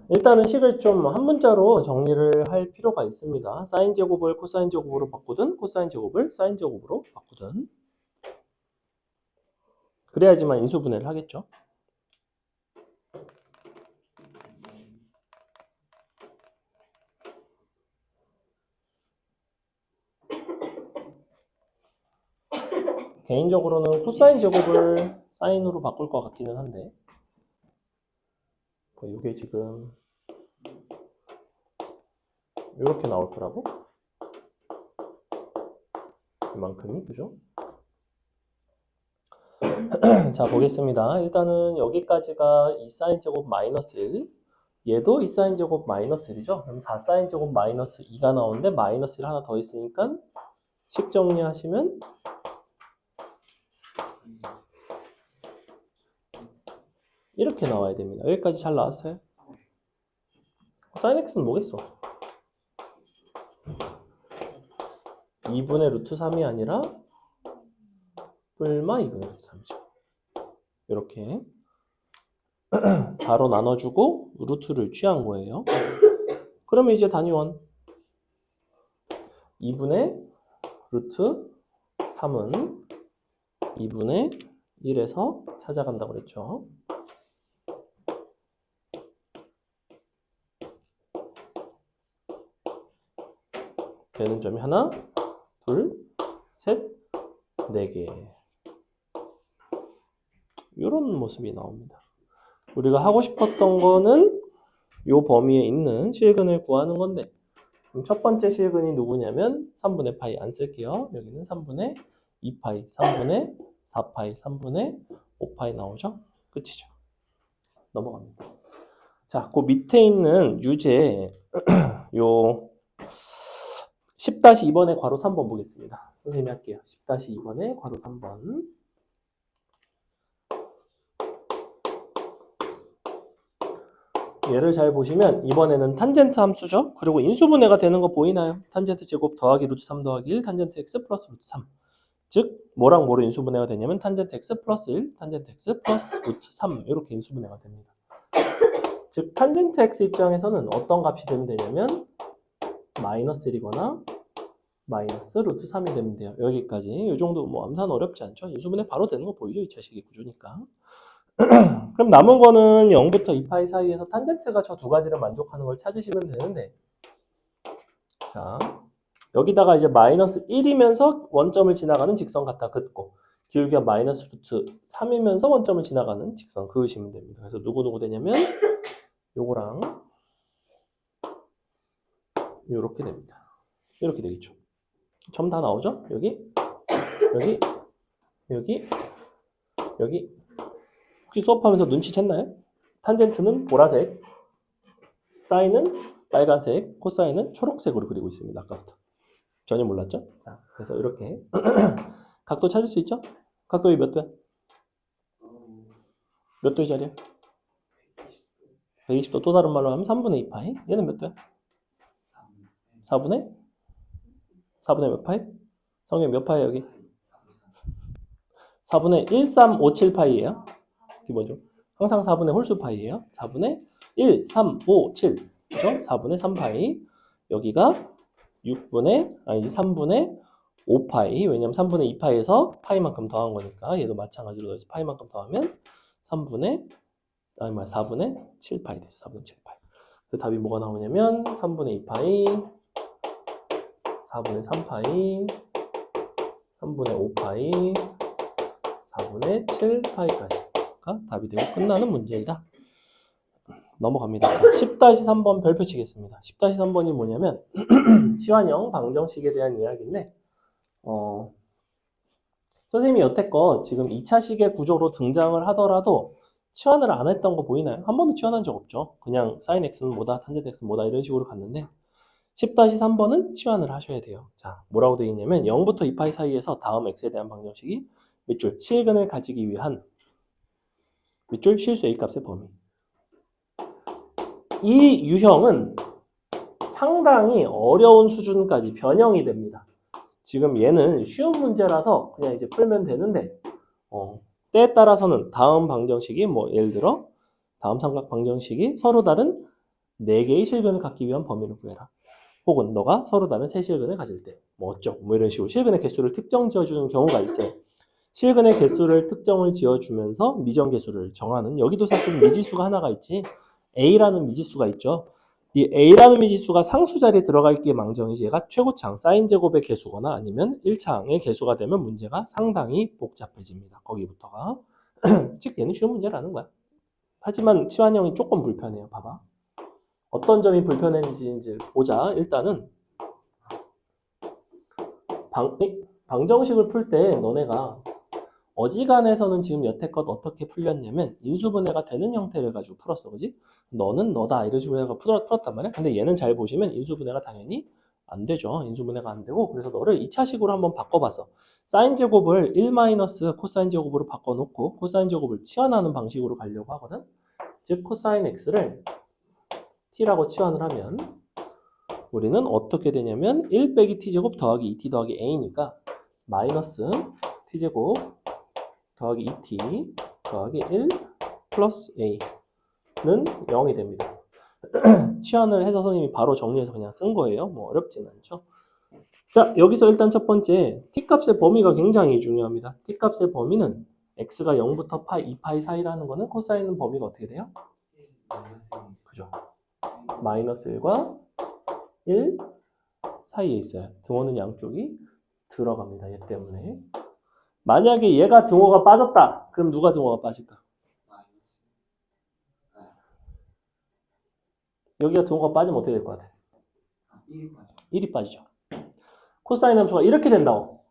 일단은 식을 좀 한 문자로 정리를 할 필요가 있습니다. 사인 제곱을 코사인 제곱으로 바꾸든 코사인 제곱을 사인 제곱으로 바꾸든 그래야지만 인수분해를 하겠죠. 개인적으로는 코사인 제곱을 사인으로 바꿀 것 같기는 한데 이게 지금 이렇게 나올 거라고? 이만큼이, 그죠? 자, 보겠습니다. 일단은 여기까지가 2사인 제곱 마이너스 1, 얘도 2사인 제곱 마이너스 1이죠? 그럼 4사인 제곱 마이너스 2가 나오는데 마이너스 1 하나 더 있으니까 식 정리하시면 이렇게 나와야 됩니다. 여기까지 잘 나왔어요? 사인 x는 뭐겠어? 2분의 루트 3이 아니라 뿔마 2분의 루트 3이죠. 이렇게 4로 나눠주고 루트를 취한 거예요. 그러면 이제 단위원 2분의 루트 3은 2분의 1에서 찾아간다고 그랬죠. 되는 점이 하나, 둘, 셋, 4개. 이런 모습이 나옵니다. 우리가 하고 싶었던 거는 이 범위에 있는 실근을 구하는 건데 그럼 첫 번째 실근이 누구냐면 3분의 파이 안 쓸게요. 여기는 3분의 2파이, 3분의 4파이, 3분의 5파이 나오죠? 끝이죠. 넘어갑니다. 자, 그 밑에 있는 유제 요 10-2번의 괄호 3번 보겠습니다. 선생님이 할게요. 10-2번의 괄호 3번. 얘를 잘 보시면 이번에는 탄젠트 함수죠. 그리고 인수분해가 되는 거 보이나요? 탄젠트 제곱 더하기 루트 3 더하기 1 탄젠트 x 플러스 루트 3. 즉 뭐랑 뭐로 인수분해가 되냐면 탄젠트 x 플러스 1 탄젠트 x 플러스 루트 3 이렇게 인수분해가 됩니다. 즉 탄젠트 x 입장에서는 어떤 값이 되면 되냐면 마이너스 1이거나 마이너스 루트 3이 되면 돼요. 여기까지. 이 정도 뭐 암산 어렵지 않죠? 인수분해 바로 되는 거 보이죠? 2차식의 구조니까. 그럼 남은 거는 0부터 2파이 사이에서 탄젠트가 저 두 가지를 만족하는 걸 찾으시면 되는데 자 여기다가 이제 마이너스 1이면서 원점을 지나가는 직선 갖다 긋고 기울기가 마이너스 루트 3이면서 원점을 지나가는 직선 그으시면 됩니다. 그래서 누구 되냐면 요거랑 요렇게 됩니다. 이렇게 되겠죠. 점 다 나오죠? 여기 여기 여기 여기 혹시 수업하면서 눈치챘나요? 탄젠트는 보라색, 사인은 빨간색, 코사인은 초록색으로 그리고 있습니다. 아까부터. 전혀 몰랐죠? 자, 그래서 이렇게 각도 찾을 수 있죠? 각도이 몇 도야? 몇 도의 자리야? 120도. 또 다른 말로 하면 3분의 2파이. 얘는 몇 도야? 4분의? 4분의 몇 파이? 성형 몇 파이 여기? 4분의 1357파이예요. 기본적으로. 항상 4분의 홀수 파이예요. 4분의 1, 3, 5, 7. 그죠? 4분의 3파이. 여기가 3분의 5파이. 왜냐면 3분의 2파이에서 파이만큼 더한 거니까 얘도 마찬가지로 파이만큼 더하면 4분의 7파이 되죠. 4분의 7파이. 그 답이 뭐가 나오냐면 3분의 2파이, 4분의 3파이, 3분의 5파이, 4분의 7파이까지가 답이 되고 끝나는 문제이다. 넘어갑니다. 10-3번 별표 치겠습니다. 10-3번이 뭐냐면 치환형 방정식에 대한 이야기인데 선생님이 여태껏 지금 2차식의 구조로 등장을 하더라도 치환을 안 했던 거 보이나요? 한 번도 치환한 적 없죠. 그냥 sin x는 뭐다, 탄젠트 x는 뭐다 이런 식으로 갔는데 10-3번은 치환을 하셔야 돼요. 자, 뭐라고 되어 있냐면 0부터 2파이 사이에서 다음 x에 대한 방정식이 밑줄 실근을 가지기 위한 밑줄 실수 a값의 범위. 이 유형은 상당히 어려운 수준까지 변형이 됩니다. 지금 얘는 쉬운 문제라서 그냥 이제 풀면 되는데 때에 따라서는 다음 방정식이 뭐 예를 들어 다음 삼각 방정식이 서로 다른 4개의 실근을 갖기 위한 범위를 구해라. 혹은 너가 서로 다른 세 실근을 가질 때 뭐 어쩌고 뭐 이런 식으로 실근의 개수를 특정 지어주는 경우가 있어요. 실근의 개수를 특정을 지어주면서 미정 개수를 정하는, 여기도 사실 미지수가 하나가 있지. A라는 미지수가 있죠. 이 A라는 미지수가 상수 자리에 들어가 있기에 망정이지, 얘가 최고창 사인 제곱의 개수거나 아니면 1창의 개수가 되면 문제가 상당히 복잡해집니다. 거기부터가. 즉 얘는 쉬운 문제라는 거야. 하지만 치환형이 조금 불편해요. 봐봐. 어떤 점이 불편해지는지 보자. 일단은 방정식을 풀 때 너네가 어지간해서는 지금 여태껏 어떻게 풀렸냐면 인수분해가 되는 형태를 가지고 풀었어. 그지? 너는 너다 이런 식으로 해가 풀었단 말이야. 근데 얘는 잘 보시면 인수분해가 당연히 안 되죠. 인수분해가 안 되고, 그래서 너를 2차식으로 한번 바꿔봐서 사인 제곱을 1 마이너스 코사인 제곱으로 바꿔놓고 코사인 제곱을 치환하는 방식으로 가려고 하거든. 즉 코사인 x를 t라고 치환을 하면 우리는 어떻게 되냐면 1 빼기 t제곱 더하기 2t 더하기 a니까 마이너스 t제곱 더하기 2t 더하기 1 플러스 a는 0이 됩니다. 치환을 해서 선생님이 바로 정리해서 그냥 쓴 거예요. 뭐 어렵진 않죠. 자, 여기서 일단 첫 번째 t값의 범위가 굉장히 중요합니다. t값의 범위는 x가 0부터 파이, 2파이 사이라는 거는 코사인은 범위가 어떻게 돼요? 그죠? 마이너스 1과 1 사이에 있어요. 등호는 양쪽이 들어갑니다. 얘 때문에. 만약에 얘가 등호가 빠졌다. 그럼 누가 등호가 빠질까? 여기가 등호가 빠지면 어떻게 될 것 같아? 1이 빠지죠. 코사인 함수가 이렇게 된다고.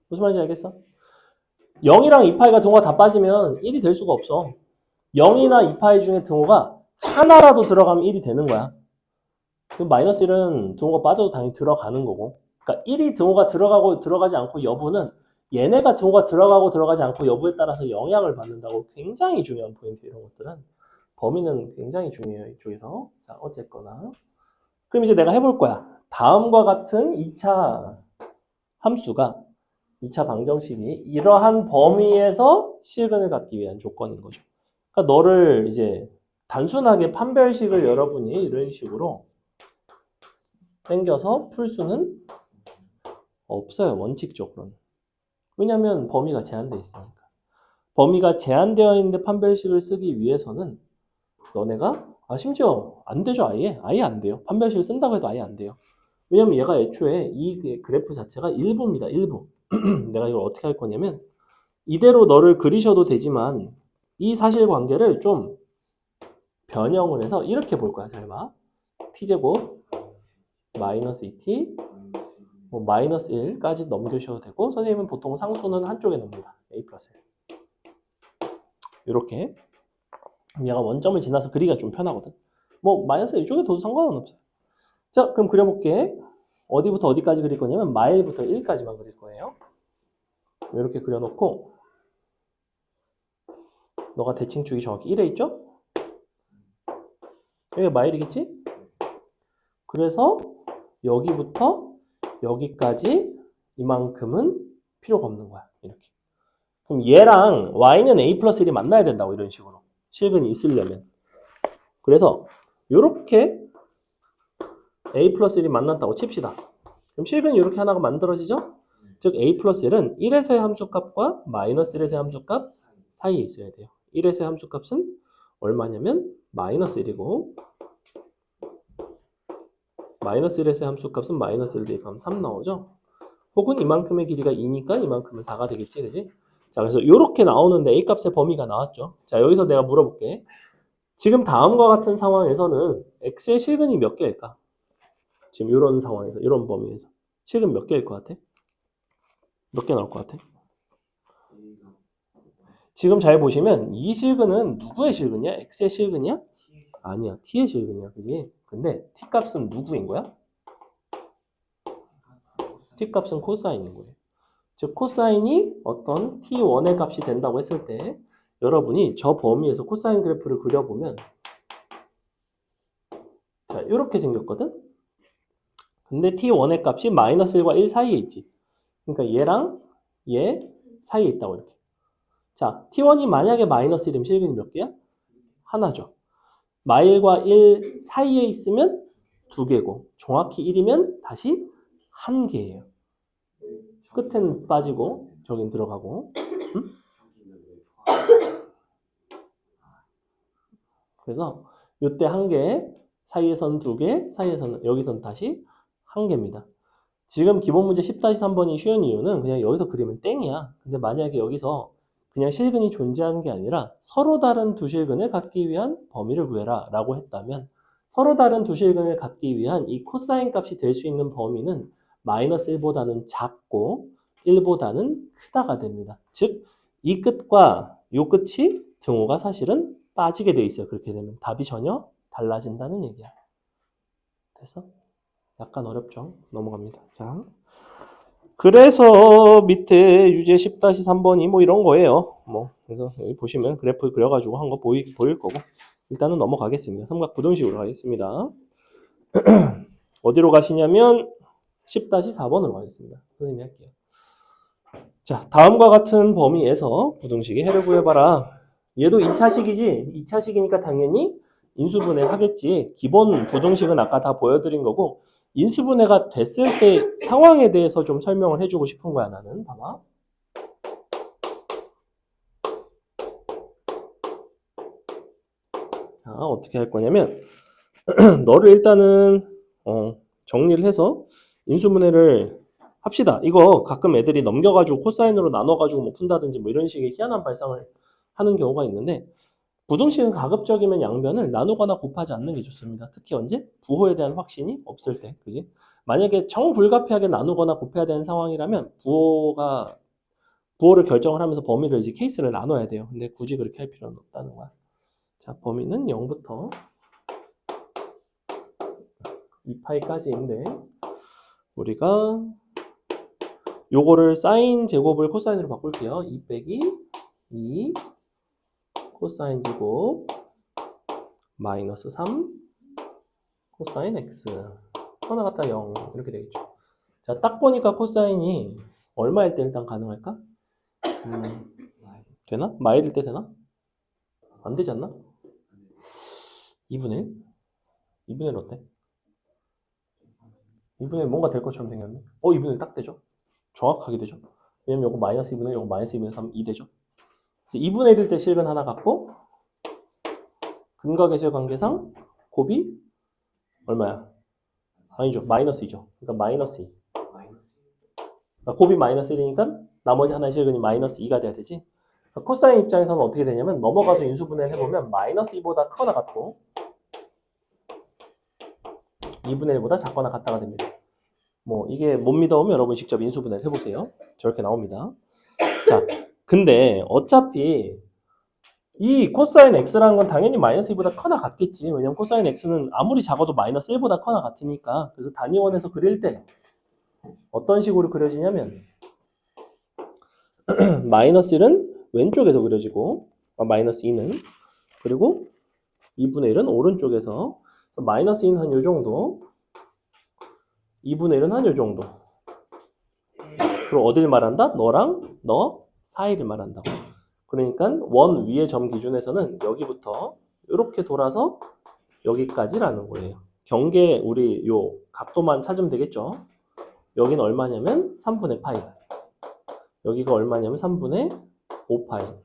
무슨 말인지 알겠어? 0이랑 2파이가 등호가 다 빠지면 1이 될 수가 없어. 0이나 2파이 중에 등호가 하나라도 들어가면 1이 되는 거야. 그럼 마이너스 1은 등호가 빠져도 당연히 들어가는 거고. 그러니까 1이 등호가 들어가고 들어가지 않고 여부는 얘네가 등호가 들어가고 들어가지 않고 여부에 따라서 영향을 받는다고. 굉장히 중요한 포인트, 이런 것들은. 범위는 굉장히 중요해요, 이쪽에서. 자, 어쨌거나. 그럼 이제 내가 해볼 거야. 다음과 같은 2차 함수가, 2차 방정식이 이러한 범위에서 실근을 갖기 위한 조건인 거죠. 그러니까 너를 이제 단순하게 판별식을 여러분이 이런 식으로 땡겨서 풀 수는 없어요, 원칙적으로는. 왜냐하면 범위가 제한되어 있으니까. 범위가 제한되어 있는데 판별식을 쓰기 위해서는 너네가 심지어 안 되죠. 아예 안 돼요. 판별식을 쓴다고 해도 아예 안 돼요. 왜냐면 얘가 애초에 이 그래프 자체가 일부입니다. 일부. 내가 이걸 어떻게 할 거냐면 이대로 너를 그리셔도 되지만 이 사실관계를 좀 변형을 해서 이렇게 볼 거야. 잘 봐. t제곱 마이너스 2t 뭐 마이너스 1까지 넘겨주셔도 되고, 선생님은 보통 상수는 한쪽에 넣습니다. a 플러스 1. 이렇게. 얘가 원점을 지나서 그리기가 좀 편하거든. 뭐 마이너스 이쪽에 둬도 상관은 없어요. 자, 그럼 그려볼게. 어디부터 어디까지 그릴 거냐면 마일부터 1까지만 그릴 거예요. 이렇게 그려놓고 너가 대칭축이 정확히 1에 있죠? 여기가 마일이겠지? 그래서 여기부터 여기까지 이만큼은 필요가 없는 거야. 이렇게. 그럼 얘랑 y는 a 플러스 1이 만나야 된다고, 이런 식으로. 실근이 있으려면. 그래서 이렇게 a 플러스 1이 만났다고 칩시다. 그럼 실근이 이렇게 하나가 만들어지죠? 즉 a 플러스 1은 1에서의 함수값과 마이너스 1에서의 함수값 사이에 있어야 돼요. 1에서의 함수값은 얼마냐면 마이너스 1이고 마이너스 1에서의 함수값은 마이너스 1 대입하면 3 나오죠? 혹은 이만큼의 길이가 2니까 이만큼은 4가 되겠지, 그지? 자, 그래서 이렇게 나오는데 A값의 범위가 나왔죠. 자, 여기서 내가 물어볼게. 지금 다음과 같은 상황에서는 X의 실근이 몇 개일까? 지금 이런 상황에서, 이런 범위에서. 실근 몇 개일 것 같아? 몇 개 나올 것 같아? 지금 잘 보시면 이 실근은 누구의 실근이야? X의 실근이야? 아니야, T의 실근이야, 그지? 근데 T값은 누구인 거야? T값은 코사인인 거예요. 즉 코사인이 어떤 T1의 값이 된다고 했을 때 여러분이 저 범위에서 코사인 그래프를 그려보면 자, 이렇게 생겼거든? 근데 T1의 값이 마이너스 1과 1 사이에 있지. 그러니까 얘랑 얘 사이에 있다고, 이렇게. 자, T1이 만약에 마이너스 1이면 실근이 몇 개야? 하나죠. 마일과 1 사이에 있으면 2개고 정확히 1이면 다시 1개예요. 끝은 빠지고 저긴 들어가고. 여기는 왜 포함? 그래서 요때 한 개, 사이에선 두 개, 사이에서는 여기선 다시 한 개입니다. 지금 기본 문제 10-3번이 쉬운 이유는 그냥 여기서 그리면 땡이야. 근데 만약에 여기서 그냥 실근이 존재하는 게 아니라 서로 다른 두 실근을 갖기 위한 범위를 구해라 라고 했다면 서로 다른 두 실근을 갖기 위한 이 코사인 값이 될 수 있는 범위는 마이너스 1보다는 작고 1보다는 크다가 됩니다. 즉, 이 끝과 이 끝이 등호가 사실은 빠지게 돼 있어요. 그렇게 되면 답이 전혀 달라진다는 얘기야. 됐어? 약간 어렵죠? 넘어갑니다. 자, 그래서 밑에 유제 10-3번이 뭐 이런 거예요. 뭐 그래서 여기 보시면 그래프 그려가지고 한 거 보일 거고 일단은 넘어가겠습니다. 삼각 부등식으로 가겠습니다. 어디로 가시냐면 10-4번으로 가겠습니다. 선생님이 할게요. 자, 다음과 같은 범위에서 부등식의 해를 구해봐라. 얘도 2차식이지? 2차식이니까 당연히 인수분해 하겠지. 기본 부등식은 아까 다 보여드린 거고 인수분해가 됐을 때 상황에 대해서 좀 설명을 해주고 싶은 거야, 나는. 봐봐. 자, 어떻게 할 거냐면 너를 일단은 정리를 해서 인수분해를 합시다. 이거 가끔 애들이 넘겨가지고 코사인으로 나눠가지고 뭐 푼다든지 뭐 이런 식의 희한한 발상을 하는 경우가 있는데 부등식은 가급적이면 양변을 나누거나 곱하지 않는 게 좋습니다. 특히 언제? 부호에 대한 확신이 없을 때. 그지? 만약에 정불가피하게 나누거나 곱해야 되는 상황이라면 부호를 결정을 하면서 범위를 이제 케이스를 나눠야 돼요. 근데 굳이 그렇게 할 필요는 없다는 거야. 자, 범위는 0부터 2파이까지인데 우리가 요거를 사인 제곱을 코사인으로 바꿀게요. 2 빼기 2 코사인 제곱 마이너스 3 코사인 x 하나 갖다 0 이렇게 되겠죠. 자, 딱 보니까 코사인이 얼마일 때 일단 가능할까? 되나? 마일일 때 되나? 안 되지 않나? 2분의 1? 2분의 1 어때? 2분의 1 뭔가 될 것처럼 생겼네. 2분의 1 딱 되죠? 정확하게 되죠? 왜냐면 요거 마이너스 2분의 1, 요거 마이너스 2분의 3, 2 되죠? 그래서 2분의 1일 때 실근 하나 갖고 근각의 관계상 곱이 얼마야? 아니죠. 마이너스 2죠. 그러니까 마이너스 2. 그러니까 곱이 마이너스 1이니까 나머지 하나의 실근이 마이너스 2가 돼야 되지. 그러니까 코사인 입장에서는 어떻게 되냐면 넘어가서 인수분해를 해보면 마이너스 2보다 크거나 같고 2분의 1보다 작거나 같다가 됩니다. 뭐 이게 못 믿어오면 여러분 직접 인수분해를 해보세요. 저렇게 나옵니다. 자, 근데 어차피 이 코사인 x라는 건 당연히 마이너스 2보다 커나 같겠지. 왜냐면 코사인 x는 아무리 작아도 마이너스 1보다 커나 같으니까. 그래서 단위원에서 그릴 때 어떤 식으로 그려지냐면 마이너스 1은 왼쪽에서 그려지고 마이너스 2는 그리고 2분의 1은 오른쪽에서 마이너스 2는 한 요 정도 2분의 1은 한 요 정도 그럼 어딜 말한다? 너랑 너 사이를 말한다고. 그러니까 원 위의 점 기준에서는 여기부터 이렇게 돌아서 여기까지라는 거예요. 경계 우리 요 각도만 찾으면 되겠죠. 여기는 얼마냐면 3분의 파이. 여기가 얼마냐면 3분의 5파이.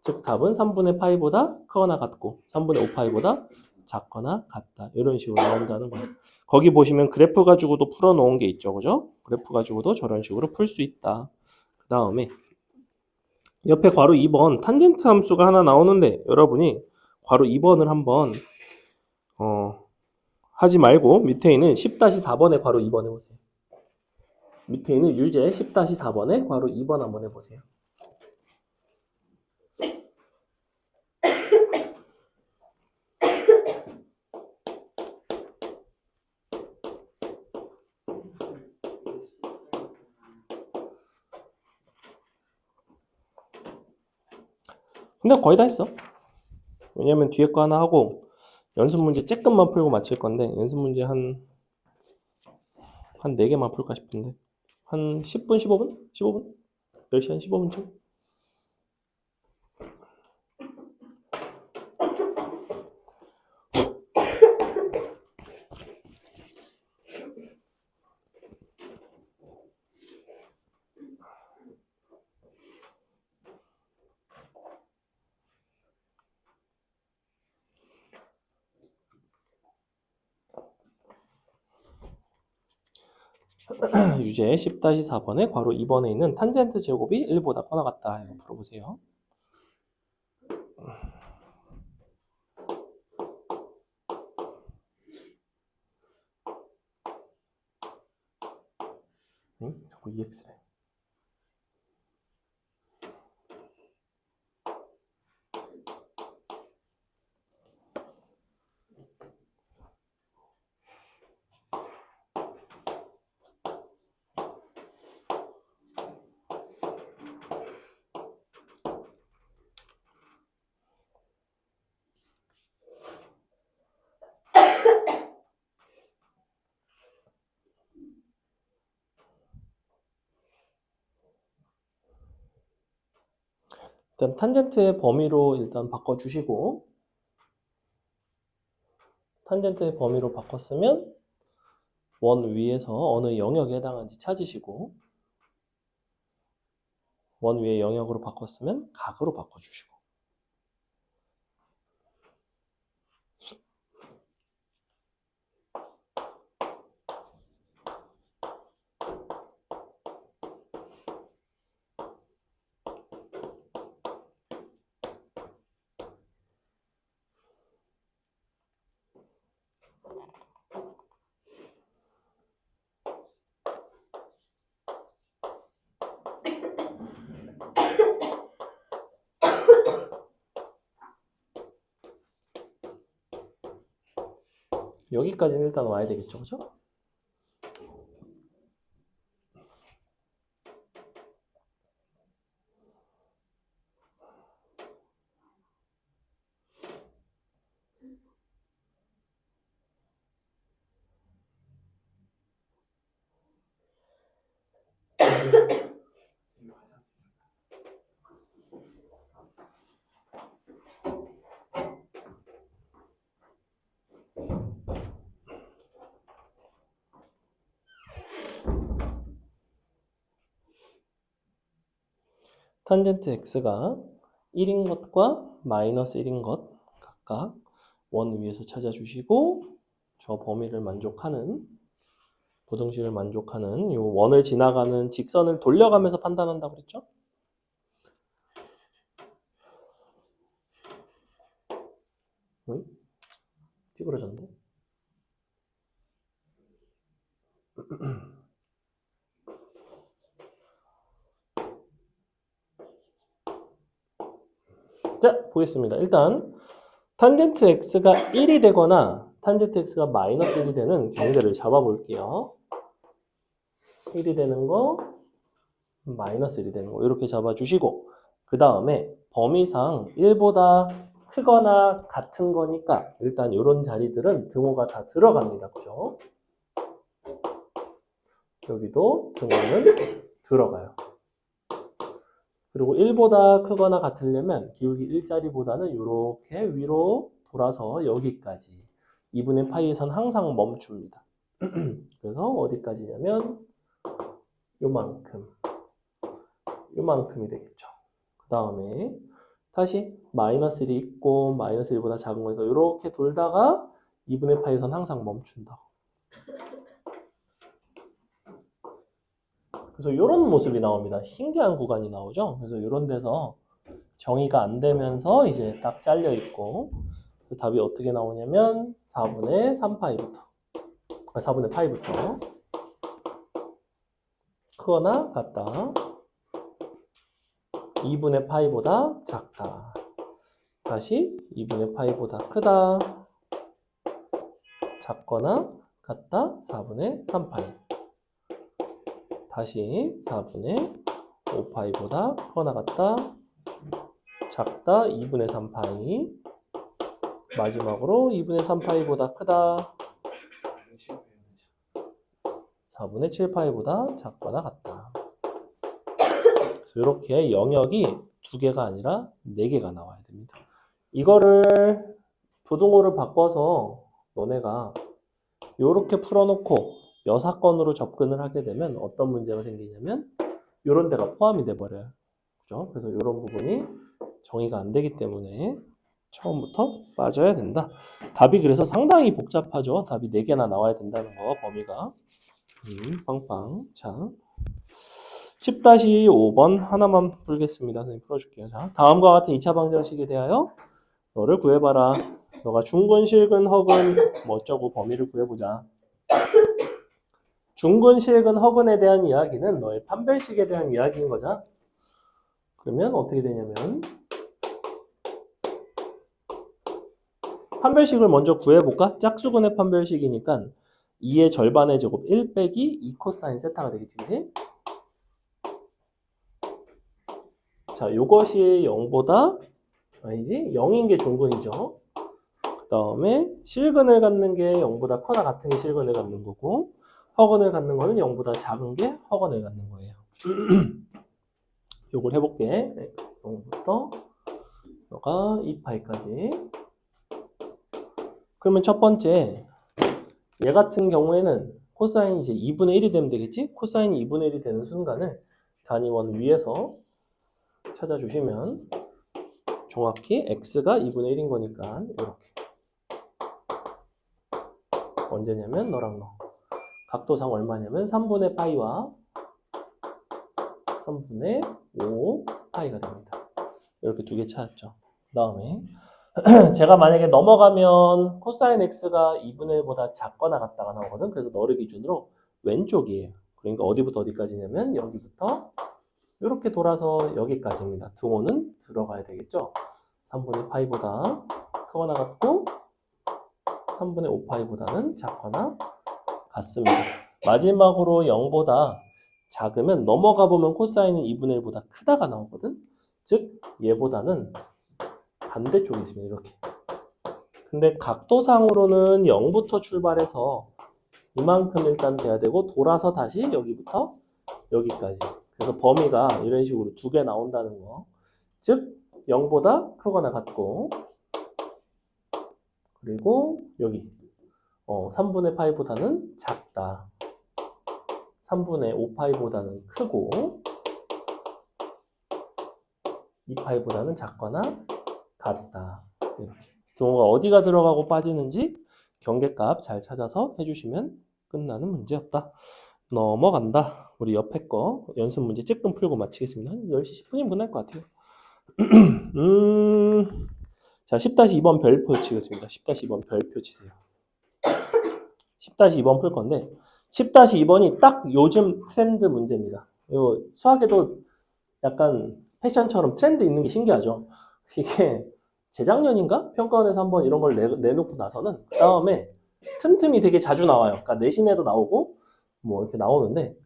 즉 답은 3분의 파이보다 크거나 같고 3분의 5파이보다 작거나 같다. 이런 식으로 나온다는 거예요. 거기 보시면 그래프 가지고도 풀어놓은 게 있죠. 그죠? 그래프 가지고도 저런 식으로 풀 수 있다. 그 다음에 옆에 괄호 2번 탄젠트 함수가 하나 나오는데 여러분이 괄호 2번을 한번 하지 말고 밑에 있는 10-4번의 괄호 2번 해보세요. 밑에 있는 유제 10-4번의 괄호 2번 한번 해보세요. 근데 거의 다 했어. 왜냐면 뒤에 거 하나 하고 연습 문제 쬐끔만 풀고 마칠 건데 연습 문제 한 4개만 풀까 싶은데 한 10분, 15분? 15분? 10시 한 15분쯤? 유제 10-4번에 괄호 2번에 있는 탄젠트 제곱이 1보다 커나 같다. 이거 풀어보세요. 응? 자꾸 EX래. 일단 탄젠트의 범위로 일단 바꿔주시고 탄젠트의 범위로 바꿨으면 원 위에서 어느 영역에 해당하는지 찾으시고 원 위에 영역으로 바꿨으면 각으로 바꿔주시고 여기까지는 일단 와야 되겠죠, 그죠? 탄젠트 x가 1인 것과 마이너스 1인 것 각각 원 위에서 찾아주시고 저 범위를 만족하는 부등식을 만족하는 이 원을 지나가는 직선을 돌려가면서 판단한다고 그랬죠? 응? 찌그러졌네. 자, 보겠습니다. 일단 탄젠트 x가 1이 되거나 탄젠트 x가 마이너스 1이 되는 경계를 잡아볼게요. 1이 되는 거, 마이너스 1이 되는 거 이렇게 잡아주시고 그 다음에 범위상 1보다 크거나 같은 거니까 일단 이런 자리들은 등호가 다 들어갑니다. 그죠? 여기도 등호는 들어가요. 그리고 1보다 크거나 같으려면 기울기 1자리보다는 이렇게 위로 돌아서 여기까지 2분의 파이에선 항상 멈춥니다. 그래서 어디까지냐면 요만큼이 되겠죠. 그 다음에 다시 마이너스 1이 있고 마이너스 1보다 작은 거니까 이렇게 돌다가 2분의 파이에선 항상 멈춘다. 그래서 이런 모습이 나옵니다. 신기한 구간이 나오죠. 그래서 이런 데서 정의가 안 되면서 이제 딱 잘려 있고 답이 어떻게 나오냐면 4분의 3파이부터 4분의 파이부터 크거나 같다. 2분의 파이보다 작다. 다시 2분의 파이보다 크다. 작거나 같다. 4분의 3파이. 다시 4분의 5파이보다 크거나 같다. 작다. 2분의 3파이. 마지막으로 2분의 3파이보다 크다. 4분의 7파이보다 작거나 같다. 그래서 이렇게 영역이 2개가 아니라 4개가 나와야 됩니다. 이거를 부등호를 바꿔서 너네가 이렇게 풀어놓고 여사건으로 접근을 하게 되면 어떤 문제가 생기냐면 이런 데가 포함이 돼버려요. 그죠? 그래서 이런 부분이 정의가 안 되기 때문에 처음부터 빠져야 된다. 답이 그래서 상당히 복잡하죠. 답이 4개나 나와야 된다는 거, 범위가. 빵빵. 자, 10-5번 하나만 풀겠습니다. 선생님 풀어줄게요. 자, 다음과 같은 2차 방정식에 대하여 너를 구해봐라. 너가 중근, 실근, 허근 뭐 어쩌고 범위를 구해보자. 중근, 실근, 허근에 대한 이야기는 너의 판별식에 대한 이야기인 거죠. 그러면 어떻게 되냐면 판별식을 먼저 구해볼까? 짝수근의 판별식이니까 2의 절반의 제곱 1 빼기 2 코사인 세타가 되겠지, 그치? 자, 요것이 0보다 아니지? 0인 게 중근이죠. 그 다음에 실근을 갖는 게 0보다 커나 같은 게 실근을 갖는 거고 허근을 갖는 거는 0보다 작은 게 허근을 갖는 거예요. 요걸 해볼게. 0부터 너가 2파이까지. 그러면 첫 번째 얘 같은 경우에는 코사인이 이제 2분의 1이 되면 되겠지? 코사인이 2분의 1이 되는 순간을 단위원 위에서 찾아주시면 정확히 x가 2분의 1인 거니까 이렇게 언제냐면 너랑 너 각도상 얼마냐면 3분의 파이와 3분의 5 파이가 됩니다. 이렇게 두 개 찾았죠. 그 다음에 제가 만약에 넘어가면 코사인 x가 2분의 1보다 작거나 같다가 나오거든. 그래서 너를 기준으로 왼쪽이에요. 그러니까 어디부터 어디까지냐면 여기부터 이렇게 돌아서 여기까지입니다. 등호는 들어가야 되겠죠. 3분의 파이보다 크거나 같고 3분의 5파이보다는 작거나 같습니다. 마지막으로 0보다 작으면 넘어가 보면 코사인은 2분의 1보다 크다가 나오거든. 즉 얘보다는 반대쪽이 있습니다. 이렇게. 근데 각도상으로는 0부터 출발해서 이만큼 일단 돼야 되고 돌아서 다시 여기부터 여기까지. 그래서 범위가 이런 식으로 두 개 나온다는 거. 즉 0보다 크거나 같고 그리고 여기 3분의 파이보다는 작다. 3분의 5파이보다는 크고 2파이보다는 작거나 같다. 이렇게. 등호가 어디가 들어가고 빠지는지 경계값 잘 찾아서 해주시면 끝나는 문제였다. 넘어간다. 우리 옆에 거 연습 문제 찔끔 풀고 마치겠습니다. 한 10시 10분이면 끝날 것 같아요. 자, 10-2번 별표 치겠습니다. 10-2번 별표 치세요. 10-2번 풀 건데 10-2번이 딱 요즘 트렌드 문제입니다. 요 수학에도 약간 패션처럼 트렌드 있는 게 신기하죠. 이게 재작년인가? 평가원에서 한번 이런 걸 내놓고 나서는 그 다음에 틈틈이 되게 자주 나와요. 그러니까 내신에도 나오고 뭐 이렇게 나오는데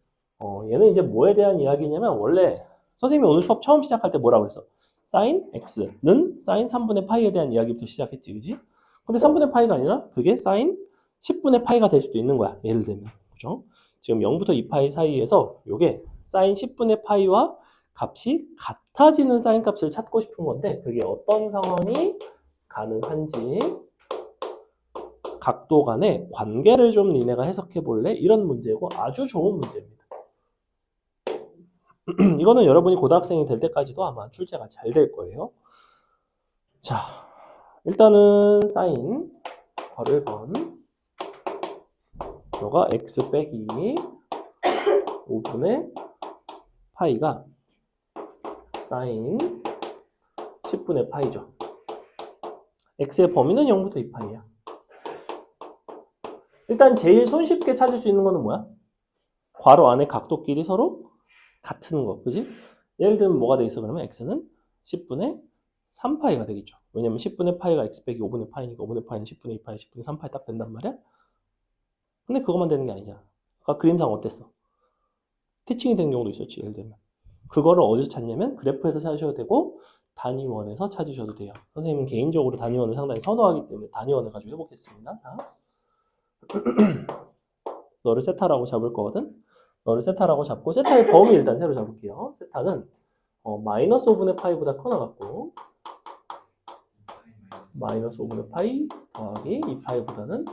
얘는 이제 뭐에 대한 이야기냐면 원래 선생님이 오늘 수업 처음 시작할 때 뭐라고 그랬어? 사인 x는 사인 3분의 파이에 대한 이야기부터 시작했지, 그지? 근데 3분의 파이가 아니라 그게 사인 10분의 파이가 될 수도 있는 거야. 예를 들면, 그죠? 지금 0부터 2파이 사이에서 요게 사인 10분의 파이와 값이 같아지는 사인 값을 찾고 싶은 건데 그게 어떤 상황이 가능한지 각도 간의 관계를 좀 니네가 해석해 볼래? 이런 문제고 아주 좋은 문제입니다. 이거는 여러분이 고등학생이 될 때까지도 아마 출제가 잘 될 거예요. 자, 일단은 사인 괄호 1번 너가 x 빼기 5분의 파이가 사인 10분의 파이죠. x의 범위는 0부터 2파이야. 일단 제일 손쉽게 찾을 수 있는 거는 뭐야? 괄호 안에 각도끼리 서로 같은 거, 그지? 예를 들면 뭐가 되겠어? 그러면 x는 10분의 3파이가 되겠죠. 왜냐면 10분의 파이가 x 빼기 5분의 파이니까 5분의 파이는 10분의 2파이, 10분의 3파이 딱 된단 말이야? 근데 그것만 되는 게 아니잖아. 아까 그림상 어땠어? 티칭이 되는 경우도 있었지, 예를 들면. 그거를 어디서 찾냐면 그래프에서 찾으셔도 되고 단위원에서 찾으셔도 돼요. 선생님은 개인적으로 단위원을 상당히 선호하기 때문에 단위원을 가지고 해보겠습니다. 자. 너를 세타라고 잡을 거거든. 너를 세타라고 잡고 세타의 범위 일단 새로 잡을게요. 세타는 마이너스 5분의 파이보다 커 나갔고 마이너스 5분의 파이 더하기 2파이보다는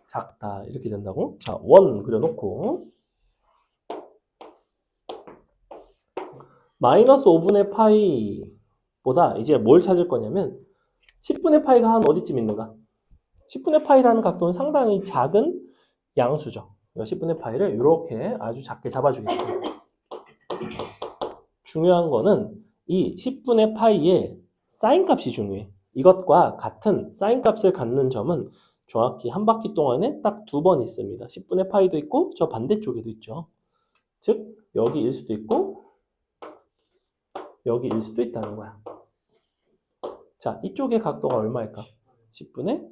작다. 이렇게 된다고. 자, 원 그려놓고 마이너스 5분의 파이보다 이제 뭘 찾을 거냐면 10분의 파이가 한 어디쯤 있는가? 10분의 파이라는 각도는 상당히 작은 양수죠. 이 10분의 파이를 이렇게 아주 작게 잡아주겠습니다. 중요한 거는 이 10분의 파이의 사인 값이 중요해. 이것과 같은 사인 값을 갖는 점은 정확히 한 바퀴 동안에 딱 2번 있습니다. 10분의 파이도 있고 저 반대쪽에도 있죠. 즉 여기일 수도 있고 여기일 수도 있다는 거야. 자, 이쪽의 각도가 얼마일까? 10분의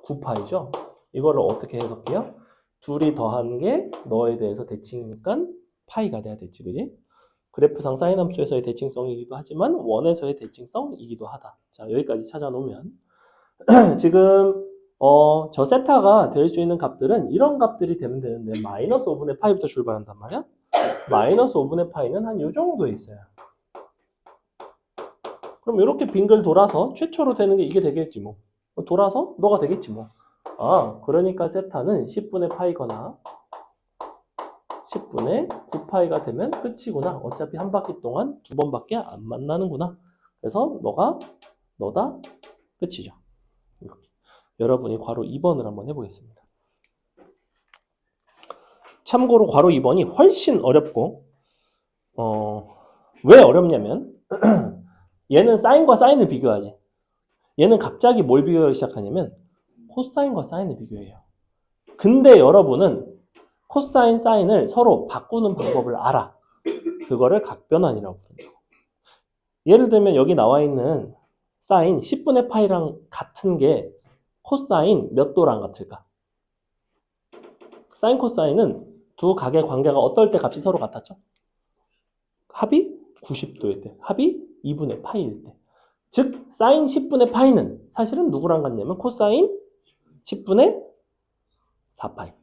9파이죠. 이거를 어떻게 해석해요? 둘이 더한 게 너에 대해서 대칭이니까 파이가 돼야 됐지, 그지? 그래프상 사인 함수에서의 대칭성이기도 하지만 원에서의 대칭성이기도 하다. 자, 여기까지 찾아놓으면 지금 저 세타가 될 수 있는 값들은 이런 값들이 되면 되는데 마이너스 5분의 파이부터 출발한단 말이야. 마이너스 5분의 파이는 한 요 정도에 있어요. 그럼 이렇게 빙글 돌아서 최초로 되는 게 이게 되겠지 뭐. 돌아서 너가 되겠지 뭐. 아, 그러니까 세타는 10분의 파이거나 10분의 9파이가 되면 끝이구나. 어차피 한 바퀴 동안 2번밖에 안 만나는구나. 그래서 너다 끝이죠. 이렇게. 여러분이 괄호 2번을 한번 해보겠습니다. 참고로 괄호 2번이 훨씬 어렵고 왜 어렵냐면 얘는 사인과 사인을 비교하지. 얘는 갑자기 뭘 비교하기 시작하냐면 코사인과 사인을 비교해요. 근데 여러분은 코사인, 사인을 서로 바꾸는 방법을 알아. 그거를 각변환이라고 부른다고. 예를 들면 여기 나와 있는 사인 10분의 파이랑 같은 게 코사인 몇 도랑 같을까? 사인 코사인은 두 각의 관계가 어떨 때 값이 서로 같았죠? 합이 90도일 때, 합이 2분의 파이일 때. 즉 사인 10분의 파이는 사실은 누구랑 같냐면 코사인 10분의 4파이.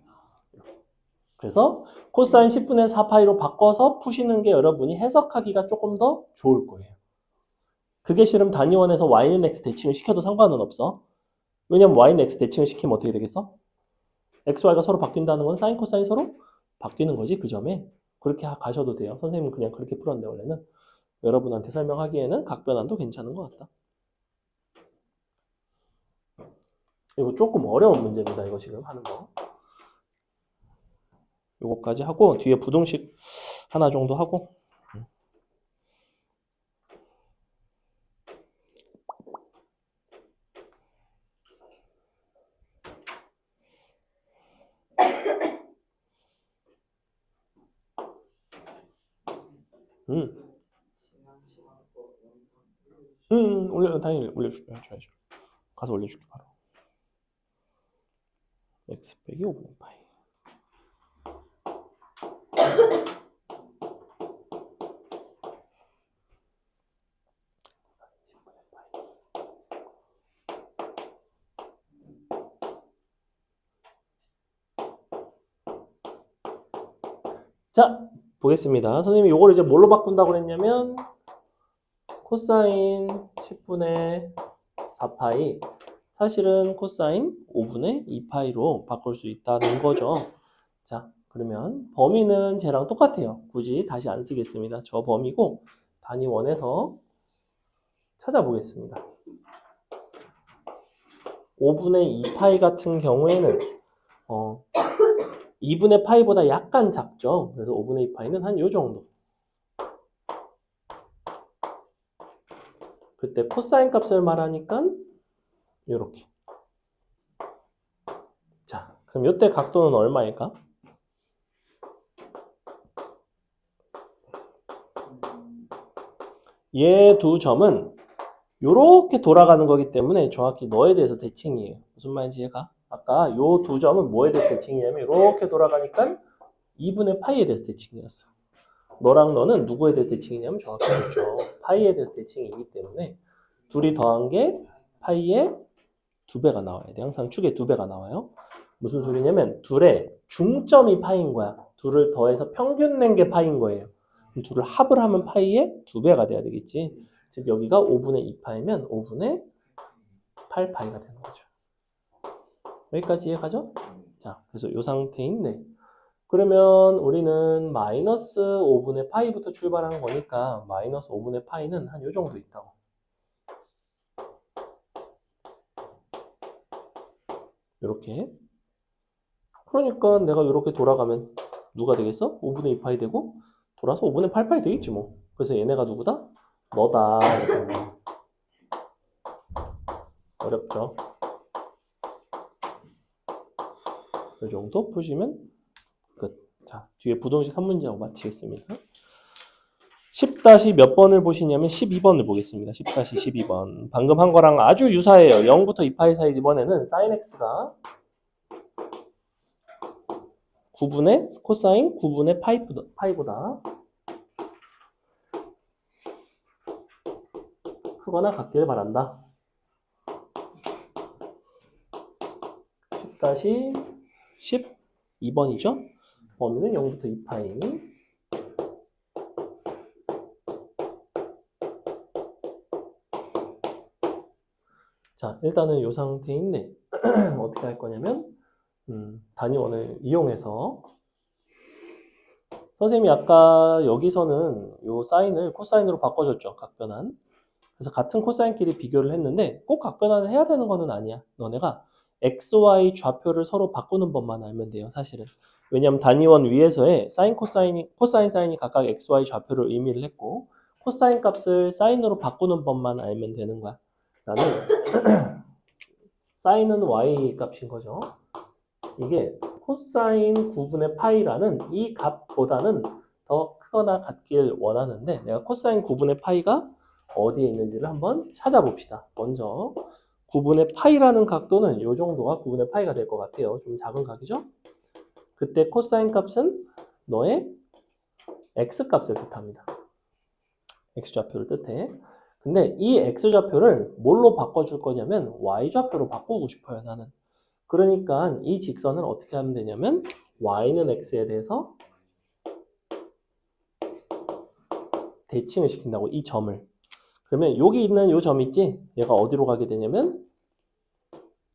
그래서 코사인 10분의 4파이로 바꿔서 푸시는 게 여러분이 해석하기가 조금 더 좋을 거예요. 그게 싫으면 단위원에서 y는 x 대칭을 시켜도 상관은 없어. 왜냐면 y는 x 대칭을 시키면 어떻게 되겠어? x, y가 서로 바뀐다는 건 사인, 코사인 서로 바뀌는 거지. 그 점에 그렇게 가셔도 돼요. 선생님은 그냥 그렇게 풀었는데 원래는 여러분한테 설명하기에는 각변환도 괜찮은 것 같다. 이거 조금 어려운 문제입니다. 이거 지금 하는 거. 요거까지 하고 뒤에 부등식 하나 정도 하고 지난 시간 거 영상 당연히 올려줄게. 줘야죠. 가서 올려줄게 바로. x 빼기 5분의 파이. 자, 보겠습니다. 선생님이 요걸 이제 뭘로 바꾼다고 그랬냐면 코사인 10분의 4파이 사실은 코사인 5분의 2파이로 바꿀 수 있다는 거죠. 자, 그러면 범위는 쟤랑 똑같아요. 굳이 다시 안 쓰겠습니다. 저 범위고 단위 원에서 찾아보겠습니다. 5분의 2파이 같은 경우에는 2분의 파이보다 약간 작죠. 그래서 5분의 2파이는 한 요 정도. 그때 코사인 값을 말하니까 요렇게. 자, 그럼 요때 각도는 얼마일까? 얘 두 점은 요렇게 돌아가는 거기 때문에 정확히 너에 대해서 대칭이에요. 무슨 말인지 얘가? 아까 요 두 점은 뭐에 대해서 대칭이냐면 이렇게 돌아가니까 2분의 파이에 대해서 대칭이었어. 너랑 너는 누구에 대해서 대칭이냐면 정확히 그렇죠. 파이에 대해서 대칭이기 때문에 둘이 더한 게 파이의 2배가 나와야 돼. 항상 축의 2배가 나와요. 무슨 소리냐면 둘의 중점이 파이인 거야. 둘을 더해서 평균 낸 게 파이인 거예요. 그럼 둘을 합을 하면 파이의 2배가 돼야 되겠지. 즉 여기가 5분의 2파이면 5분의 8파이가 되는 거죠. 여기까지 이해가죠? 자, 그래서 이 상태인데 그러면 우리는 마이너스 5분의 파이부터 출발하는 거니까 마이너스 5분의 파이는 한 요 정도 있다고. 이렇게 그러니까 내가 이렇게 돌아가면 누가 되겠어? 5분의 2파이 되고 돌아서 5분의 8파이 되겠지 뭐. 그래서 얘네가 누구다? 너다. 어렵죠? 이 정도 푸시면 끝. 자, 뒤에 부동식 한 문제하고 마치겠습니다. 10- 몇 번을 보시냐면 12번을 보겠습니다. 10-12번. 방금 한 거랑 아주 유사해요. 0부터 2파이 사이 이번에는 sin x가 9분의 코사인 9분의 파이보다 크거나 같길 바란다. 10-12번이죠. 범위는 0부터 2파이. 자, 일단은 이 상태인데 어떻게 할 거냐면 단위원을 이용해서 선생님이 아까 여기서는 이 사인을 코사인으로 바꿔줬죠. 각변환. 그래서 같은 코사인끼리 비교를 했는데 꼭 각변환을 해야 되는 거는 아니야. 너네가 XY 좌표를 서로 바꾸는 법만 알면 돼요. 사실은. 왜냐하면 단위원 위에서의 사인, 코사인, 사인이 각각 XY 좌표를 의미를 했고 코사인 값을 사인으로 바꾸는 법만 알면 되는 거야. 나는 사인은 Y 값인 거죠. 이게 코사인 9분의 파이라는 이 값보다는 더 크거나 같길 원하는데 내가 코사인 9분의 파이가 어디에 있는지를 한번 찾아봅시다. 먼저 9분의 파이라는 각도는 이 정도가 9분의 파이가 될 것 같아요. 좀 작은 각이죠? 그때 코사인 값은 너의 X값을 뜻합니다. X좌표를 뜻해. 근데 이 X좌표를 뭘로 바꿔줄 거냐면 Y좌표로 바꾸고 싶어요, 나는. 그러니까 이 직선을 어떻게 하면 되냐면 Y는 X에 대해서 대칭을 시킨다고, 이 점을. 그러면 여기 있는 이 점 있지? 얘가 어디로 가게 되냐면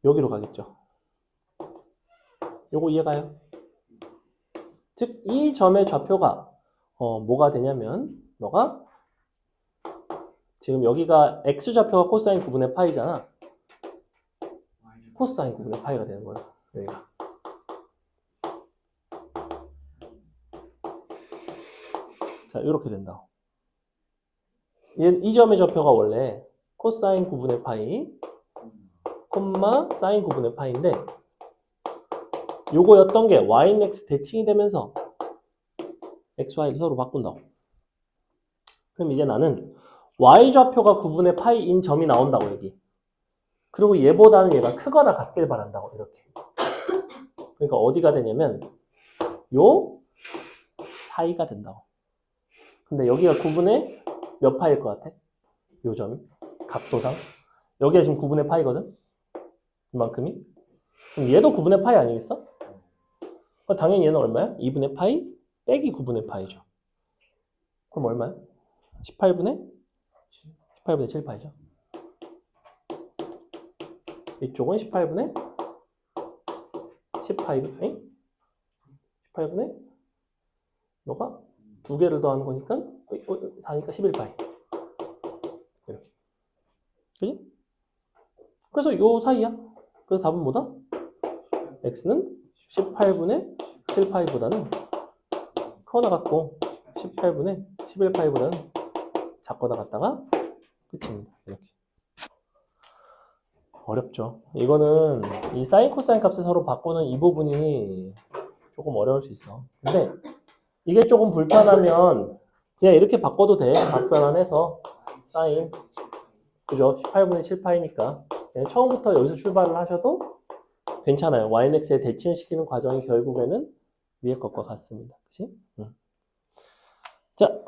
여기로 가겠죠. 요거 이해가요? 즉, 이 점의 좌표가 뭐가 되냐면 너가 지금 여기가 X좌표가 코사인 9분의 파이잖아. 코사인 9분의 파이가 되는 거야. 여기가. 자, 이렇게 된다. 이 점의 좌표가 원래 코사인 9분의 파이, 콤마 사인 9분의 파이인데 요거였던 게 y는 x 대칭이 되면서 x, y를 서로 바꾼다고. 그럼 이제 나는 y좌표가 9분의 파이인 점이 나온다고 여기. 그리고 얘보다는 얘가 크거나 같길 바란다고 이렇게. 그러니까 어디가 되냐면 요 사이가 된다고. 근데 여기가 9분의 몇 파일 것 같아? 요 점이 각도상 여기가 지금 9분의 파이거든? 이만큼이? 그럼 얘도 9분의 파이 아니겠어? 당연히 얘는 얼마야? 2분의 파이 빼기 9분의 파이죠. 그럼 얼마야? 18분의 7파이죠. 이쪽은 18분의 10파이. 18분의 너가 두 개를 더하는 거니까 4니까 11파이. 이렇게. 그지? 그래서 요 사이야. 그래서 답은 뭐다? x는 18분의 7파이보다는 크거나 같고 18분의 11파이보다는 작거나 같다가 끝입니다. 이렇게. 어렵죠. 이거는 이 사인 코사인 값을 서로 바꾸는 이 부분이 조금 어려울 수 있어. 근데 이게 조금 불편하면 그냥 이렇게 바꿔도 돼. 각변환해서 사인, 그죠? 18분의 7파이니까 처음부터 여기서 출발을 하셔도 괜찮아요. y는 x에 대칭을 시키는 과정이 결국에는 위에 것과 같습니다. 그치? 자,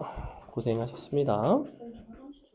고생하셨습니다.